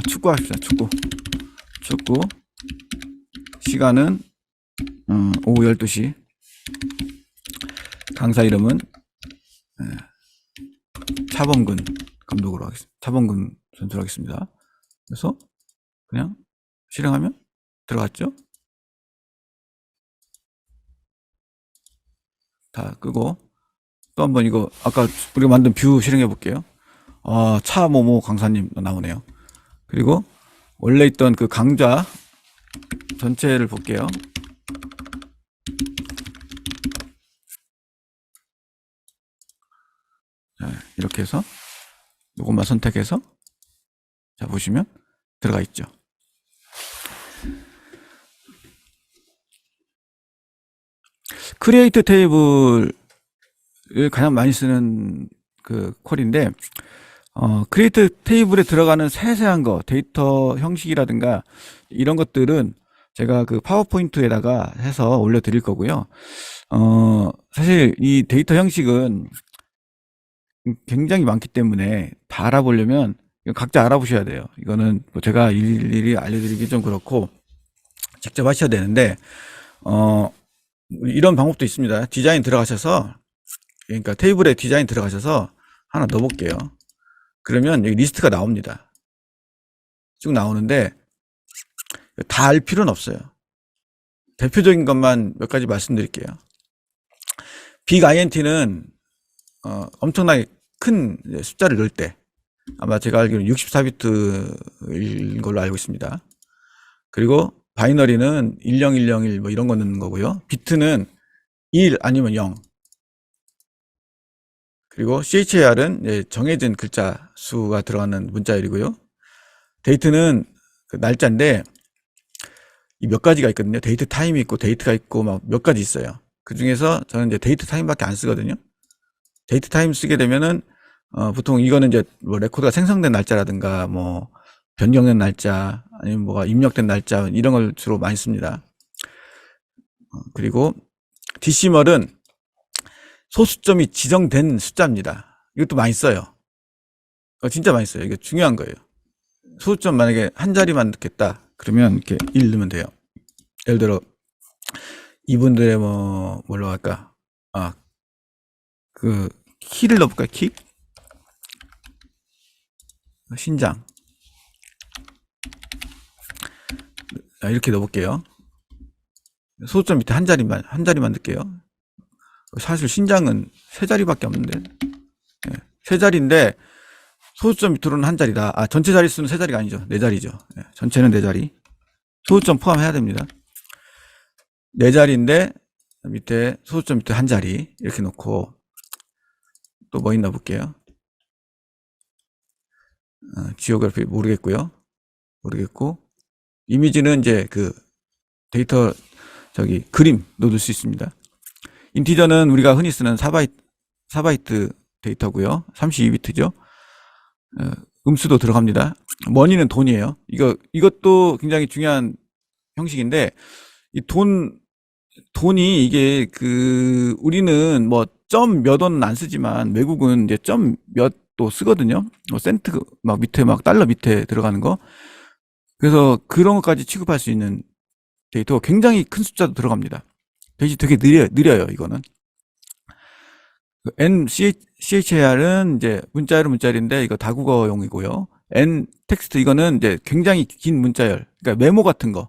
축구 합시다. 축구. 시간은 오후 12시. 강사 이름은 차범근 감독으로 하겠습니다. 차범근 선수로 하겠습니다. 그래서 그냥 실행하면 들어갔죠? 다 끄고 또 한번 이거 아까 우리가 만든 뷰 실행해 볼게요. 차모모 강사님 나오네요. 그리고 원래 있던 그 강좌 전체를 볼게요. 이렇게 해서 이것만 선택해서, 자 보시면 들어가 있죠. 크리에이트 테이블을 가장 많이 쓰는 그 쿼리인데, 크리에이트 테이블에 들어가는 세세한 거, 데이터 형식이라든가 이런 것들은 제가 그 파워포인트에다가 해서 올려드릴 거고요. 사실 이 데이터 형식은 굉장히 많기 때문에 다 알아보려면 각자 알아보셔야 돼요. 이거는 뭐 제가 일일이 알려드리기 좀 그렇고 직접 하셔야 되는데, 이런 방법도 있습니다. 디자인 들어가셔서, 그러니까 테이블에 디자인 들어가셔서 하나 넣어볼게요. 그러면 여기 리스트가 나옵니다. 쭉 나오는데 다 알 필요는 없어요. 대표적인 것만 몇 가지 말씀드릴게요. 빅 INT는 엄청나게 큰 숫자를 넣을 때, 아마 제가 알기로는 64비트인 걸로 알고 있습니다. 그리고 바이너리는 10101 뭐 이런 거 넣는 거고요. 비트는 1 아니면 0. 그리고 CHAR은 정해진 글자 수가 들어가는 문자열이고요. 데이트는 그 날짜인데 이 몇 가지가 있거든요. 데이트 타임이 있고 데이트가 있고 막 몇 가지 있어요. 그 중에서 저는 이제 데이트 타임밖에 안 쓰거든요. 데이트 타임 쓰게 되면은 보통 이거는 이제 뭐 레코드가 생성된 날짜라든가 뭐 변경된 날짜 아니면 뭐가 입력된 날짜 이런 걸 주로 많이 씁니다. 그리고 디시멀은 소수점이 지정된 숫자입니다. 이것도 많이 써요. 진짜 많이 써요. 이게 중요한 거예요. 소수점 만약에 한 자리만 넣겠다 그러면 이렇게 1 넣으면 돼요. 예를 들어 이분들의 뭘로 할까? 키를 넣어볼까요? 키? 신장. 이렇게 넣어볼게요. 소수점 밑에 한 자리만 넣을게요. 사실 신장은 세 자리밖에 없는데. 세 자리인데, 소수점 밑으로는 한 자리다. 전체 자릿수는 세 자리가 아니죠. 네 자리죠. 전체는 네 자리. 소수점 포함해야 됩니다. 네 자리인데, 밑에, 소수점 밑에 한 자리. 이렇게 놓고, 또 뭐 있나 볼게요. 지오그래피 모르겠고요. 이미지는 이제 데이터, 그림 넣을 수 있습니다. 인티저는 우리가 흔히 쓰는 4바이트 데이터고요. 32비트죠. 음수도 들어갑니다. 머니는 돈이에요. 이것도 굉장히 중요한 형식인데, 이 돈이 이게 우리는 뭐 점 몇 원은 안 쓰지만 외국은 이제 점 몇도 쓰거든요. 센트 막 밑에 막 달러 밑에 들어가는 거. 그래서 그런 것까지 취급할 수 있는 데이터가 굉장히 큰 숫자도 들어갑니다. 대신 되게 느려요, 이거는. CHAR은 이제 문자열인데 이거 다국어용이고요. 텍스트 이거는 이제 굉장히 긴 문자열. 그러니까 메모 같은 거.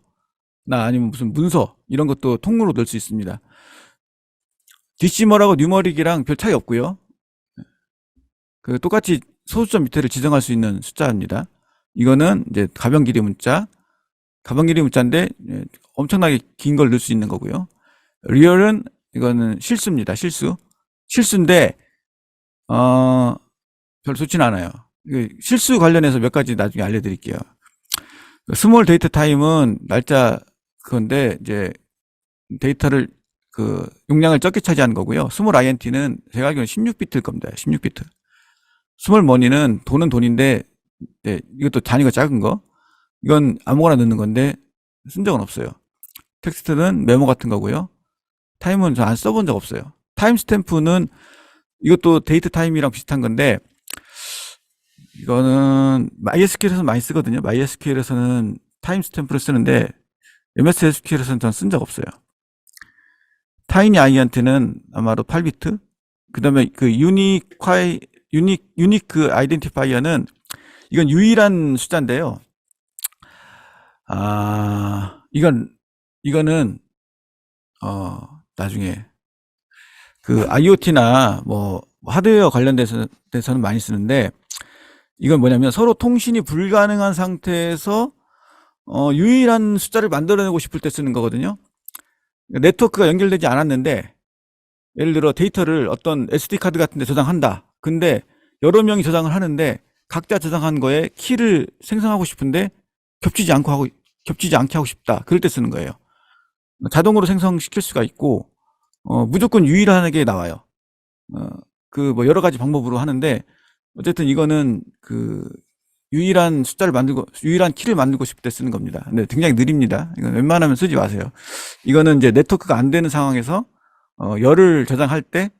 나 아니면 무슨 문서 이런 것도 통으로 넣을 수 있습니다. 디시멀하고 뉴머릭이랑 별 차이 없고요. 똑같이 소수점 밑에를 지정할 수 있는 숫자입니다. 이거는 이제 가변 길이 문자인데 엄청나게 긴 걸 넣을 수 있는 거고요. 리얼은 이거는 실수입니다. 실수인데 별 좋진 않아요. 실수 관련해서 몇 가지 나중에 알려드릴게요. 스몰 데이터 타임은 날짜 그건데 이제 데이터를 용량을 적게 차지하는 거고요. 스몰 INT는 제가 알기로는 16비트일 겁니다. 16비트. 스몰 머니는 돈은 돈인데 이것도 단위가 작은 거. 이건 아무거나 넣는 건데 쓴 적은 없어요. 텍스트는 메모 같은 거고요. 타임은 저 안 써본 적 없어요. 타임 스탬프는 이것도 데이트 타임이랑 비슷한 건데 이거는 MySQL에서 많이 쓰거든요. MySQL에서는 타임 스탬프를 쓰는데 MS SQL에서는 전 쓴 적 없어요. 타이니 아이한테는 아마도 8비트. 그 다음에 유니크 아이덴티파이어는 이건 유일한 숫자인데요. 이거는 나중에 IoT나 뭐 하드웨어 관련돼서는 많이 쓰는데 이건 뭐냐면 서로 통신이 불가능한 상태에서 유일한 숫자를 만들어내고 싶을 때 쓰는 거거든요. 네트워크가 연결되지 않았는데 예를 들어 데이터를 어떤 SD카드 같은 데 저장한다. 근데 여러 명이 저장을 하는데 각자 저장한 거에 키를 생성하고 싶은데 겹치지 않게 하고 싶다. 그럴 때 쓰는 거예요. 자동으로 생성시킬 수가 있고 무조건 유일하게 나와요. 뭐 여러 가지 방법으로 하는데 어쨌든 이거는 유일한 키를 만들고 싶을 때 쓰는 겁니다. 근데 굉장히 느립니다. 이건 웬만하면 쓰지 마세요. 이거는 이제 네트워크가 안 되는 상황에서 열을 저장할 때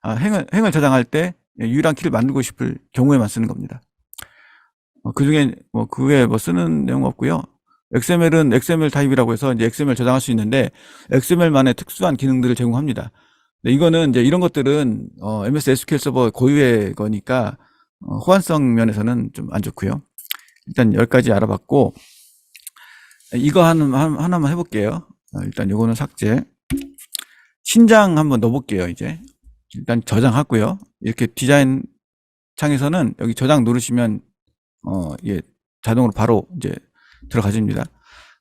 행을 저장할 때 유일한 키를 만들고 싶을 경우에만 쓰는 겁니다. 그 중에 그 외에 쓰는 내용 없고요. XML은 XML 타입이라고 해서 이제 XML 저장할 수 있는데 XML만의 특수한 기능들을 제공합니다. 근데 이거는 이제 이런 것들은 MS SQL 서버 고유의 거니까 호환성 면에서는 좀 안 좋고요. 일단 10가지 알아봤고 이거 하나만 해볼게요. 일단 요거는 삭제. 신장 한번 넣어볼게요. 이제 일단 저장하고요. 이렇게 디자인 창에서는 여기 저장 누르시면 이게 자동으로 바로 이제 들어가집니다.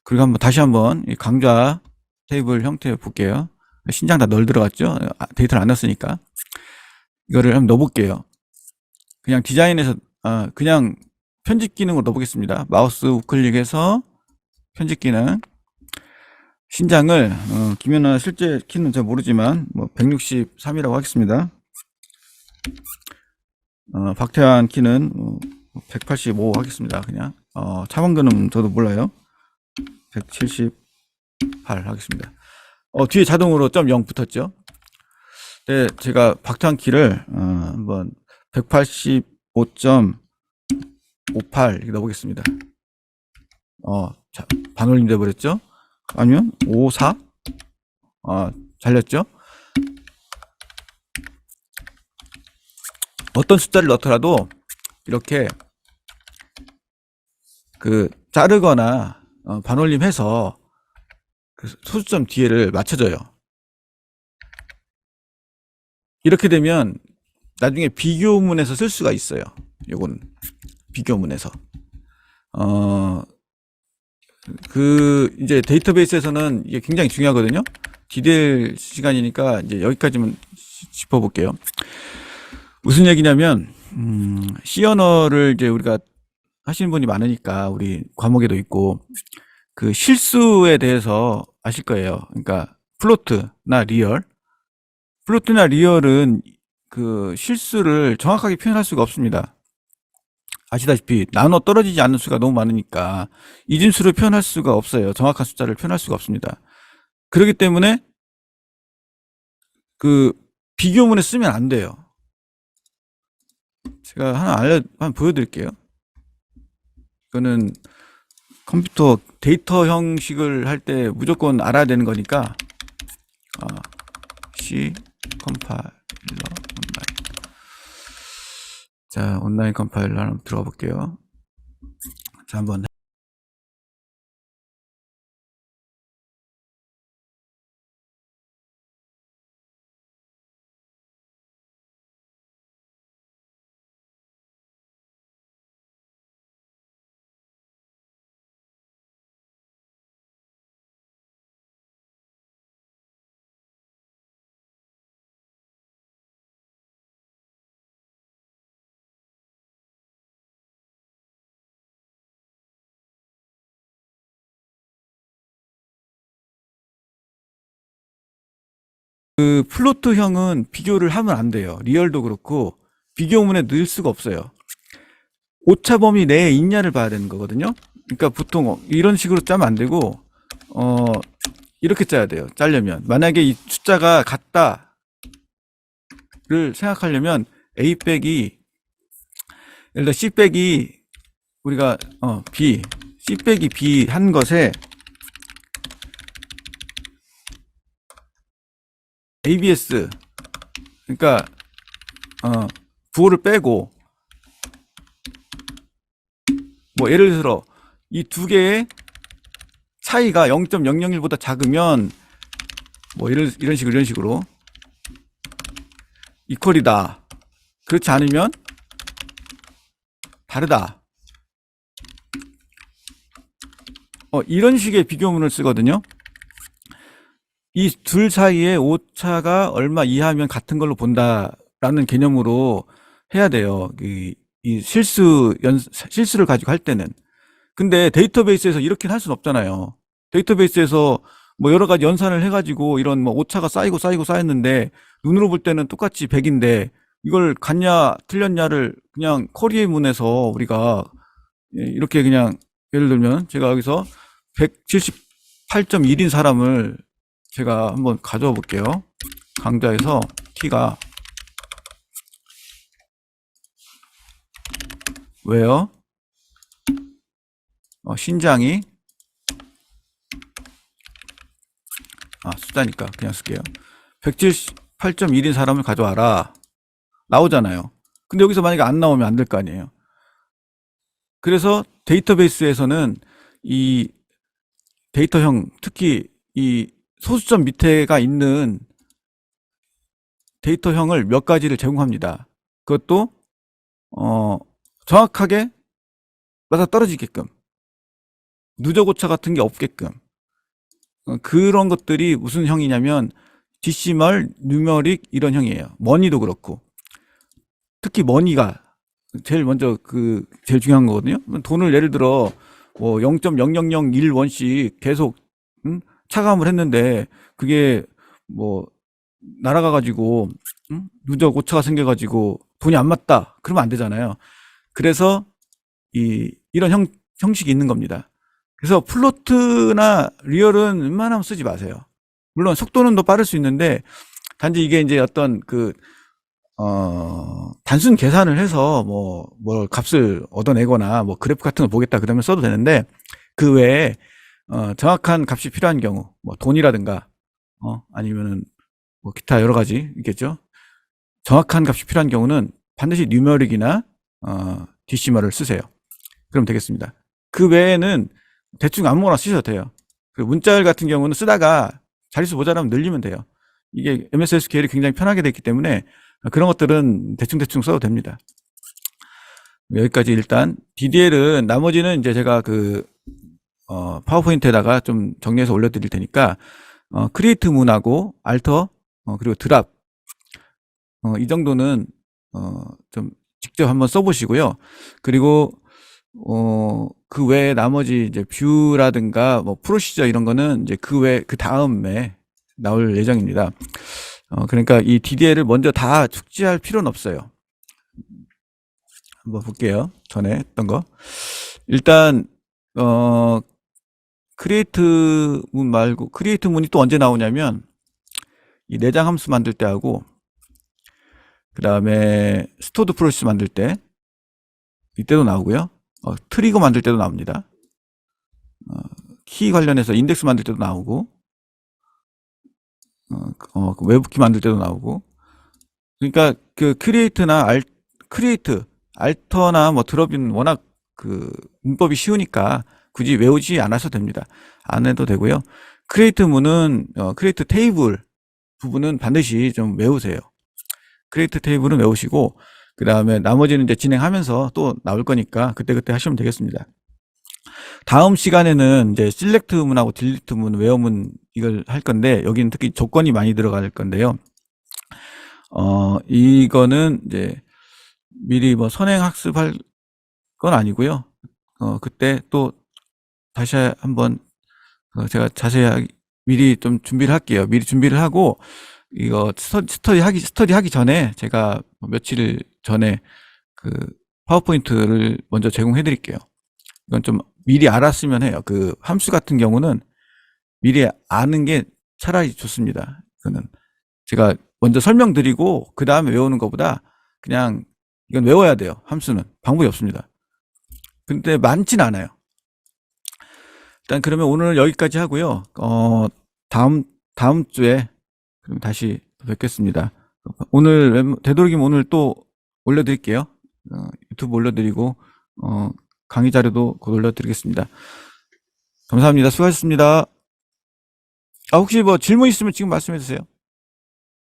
그리고 다시 한번 이 강좌 테이블 형태 볼게요. 신장 다 널 들어갔죠? 데이터를 안 넣었으니까. 이거를 한번 넣어볼게요. 그냥 디자인에서 그냥 편집 기능으로 넣어보겠습니다. 마우스 우클릭해서 편집 기능. 신장을 김연아 실제 키는 잘 모르지만 163이라고 하겠습니다. 박태환 키는 185 하겠습니다. 그냥 차범근은 저도 몰라요. 178 하겠습니다. 뒤에 자동으로 .0 붙었죠. 네, 제가 박태환 키를 한번 185.58 이렇게 넣어보겠습니다. 자, 반올림 돼버렸죠. 아니면 54 잘렸죠? 어떤 숫자를 넣더라도 이렇게 자르거나 반올림해서 그 소수점 뒤에를 맞춰줘요. 이렇게 되면 나중에 비교문에서 쓸 수가 있어요. 요건 비교문에서. 이제 데이터베이스에서는 이게 굉장히 중요하거든요. 디테일 시간이니까 이제 여기까지만 짚어볼게요. 무슨 얘기냐면, C 언어를 이제 우리가 하시는 분이 많으니까 우리 과목에도 있고, 그 실수에 대해서 아실 거예요. 그러니까 플로트나 리얼은 그 실수를 정확하게 표현할 수가 없습니다. 아시다시피 나눠 떨어지지 않는 수가 너무 많으니까 이진수를 표현할 수가 없어요. 정확한 숫자를 표현할 수가 없습니다. 그렇기 때문에 그 비교문에 쓰면 안 돼요. 제가 하나 보여드릴게요. 이거는 컴퓨터 데이터 형식을 할 때 무조건 알아야 되는 거니까 C 컴파일러 온라인. 자, 온라인 컴파일러 한번 들어가 볼게요. 자, 한번 그 플로트형은 비교를 하면 안 돼요. 리얼도 그렇고 비교문에 넣을 수가 없어요. 오차 범위 내에 있냐를 봐야 되는 거거든요. 그러니까 보통 이런 식으로 짜면 안 되고 이렇게 짜야 돼요. 짜려면 만약에 이 숫자가 같다를 생각하려면 A 빼기 예를 들어 C 빼기 우리가 B C 빼기 B 한 것에 ABS 그러니까 부호를 빼고 뭐 예를 들어 이 두 개의 차이가 0.001보다 작으면 뭐 이런 식으로 이퀄이다. 그렇지 않으면 다르다. 이런 식의 비교문을 쓰거든요. 이 둘 사이에 오차가 얼마 이하면 같은 걸로 본다라는 개념으로 해야 돼요. 이 실수를 가지고 할 때는. 근데 데이터베이스에서 이렇게 할 수는 없잖아요. 데이터베이스에서 뭐 여러 가지 연산을 해가지고 이런 뭐 오차가 쌓였는데 눈으로 볼 때는 똑같이 100인데 이걸 같냐 틀렸냐를 그냥 쿼리의 문에서 우리가 이렇게 그냥 예를 들면 제가 여기서 178.1인 사람을 제가 한번 가져와 볼게요. 강좌에서 키가 왜요? 신장이 숫자니까 그냥 쓸게요. 178.1인 사람을 가져와라. 나오잖아요. 근데 여기서 만약에 안 나오면 안 될 거 아니에요. 그래서 데이터베이스에서는 이 데이터형, 특히 이 소수점 밑에가 있는 데이터형을 몇 가지를 제공합니다. 그것도 정확하게 맞아 떨어지게끔 누적 오차 같은 게 없게끔 그런 것들이 무슨 형이냐면 디시멀, 뉴머릭 이런 형이에요. 머니도 그렇고 특히 머니가 제일 먼저 제일 중요한 거거든요. 돈을 예를 들어 뭐 0.0001원씩 계속 차감을 했는데 그게 뭐 날아가 가지고 누적 오차가 생겨 가지고 돈이 안 맞다. 그러면 안 되잖아요. 그래서 이런 형식이 있는 겁니다. 그래서 플로트나 리얼은 웬만하면 쓰지 마세요. 물론 속도는 더 빠를 수 있는데 단지 이게 이제 어떤 단순 계산을 해서 뭐 값을 얻어내거나 뭐 그래프 같은 거 보겠다 그러면 써도 되는데 그 외에 정확한 값이 필요한 경우 뭐 돈이라든가 아니면은 뭐 기타 여러 가지 있겠죠. 정확한 값이 필요한 경우는 반드시 뉴머릭이나 DC말을 쓰세요. 그럼 되겠습니다. 그 외에는 대충 아무거나 쓰셔도 돼요. 그 문자열 같은 경우는 쓰다가 자릿수 모자라면 늘리면 돼요. 이게 MS SQL이 굉장히 편하게 되어 있기 때문에 그런 것들은 대충 써도 됩니다. 여기까지 일단 DDL은 나머지는 이제 제가 파워포인트에다가 좀 정리해서 올려드릴 테니까 크리에이트 문하고 알터 그리고 드랍 이 정도는 좀 직접 한번 써보시고요. 그리고 그 외에 나머지 이제 뷰라든가 뭐 프로시저 이런 거는 이제 그 다음에 나올 예정입니다. 그러니까 이 DDL을 먼저 다 숙지할 필요는 없어요. 한번 볼게요. 전에 했던 거. 일단 크리에이트 문 말고 크리에이트 문이 또 언제 나오냐면 이 내장 함수 만들 때 하고 그 다음에 스토드 프로세스 만들 때 이때도 나오고요. 트리거 만들 때도 나옵니다. 키 관련해서 인덱스 만들 때도 나오고 그 외부키 만들 때도 나오고. 그러니까 그 크리에이트 알터나 뭐 드롭은 워낙 그 문법이 쉬우니까 굳이 외우지 않아도 됩니다. 안 해도 되고요. 크리에이트 문은 크리에이트 테이블 부분은 반드시 좀 외우세요. 크리에이트 테이블은 외우시고 그 다음에 나머지는 이제 진행하면서 또 나올 거니까 그때 하시면 되겠습니다. 다음 시간에는 이제 셀렉트 문하고 딜리트 문, 웨어 문 이걸 할 건데 여기는 특히 조건이 많이 들어갈 건데요. 이거는 이제 미리 뭐 선행 학습할 건 아니고요. 그때 또 다시 한번 제가 자세히 미리 좀 준비를 할게요. 미리 준비를 하고 이거 스터디 하기 전에 제가 며칠 전에 그 파워포인트를 먼저 제공해 드릴게요. 이건 좀 미리 알았으면 해요. 그 함수 같은 경우는 미리 아는 게 차라리 좋습니다. 이거는 제가 먼저 설명드리고 그 다음에 외우는 것보다 그냥 이건 외워야 돼요. 함수는 방법이 없습니다. 근데 많진 않아요. 일단 그러면 오늘 여기까지 하고요. 다음 주에 그럼 다시 뵙겠습니다. 오늘 되도록이면 오늘 또 올려드릴게요. 유튜브 올려드리고 강의 자료도 곧 올려드리겠습니다. 감사합니다. 수고하셨습니다. 혹시 뭐 질문 있으면 지금 말씀해 주세요.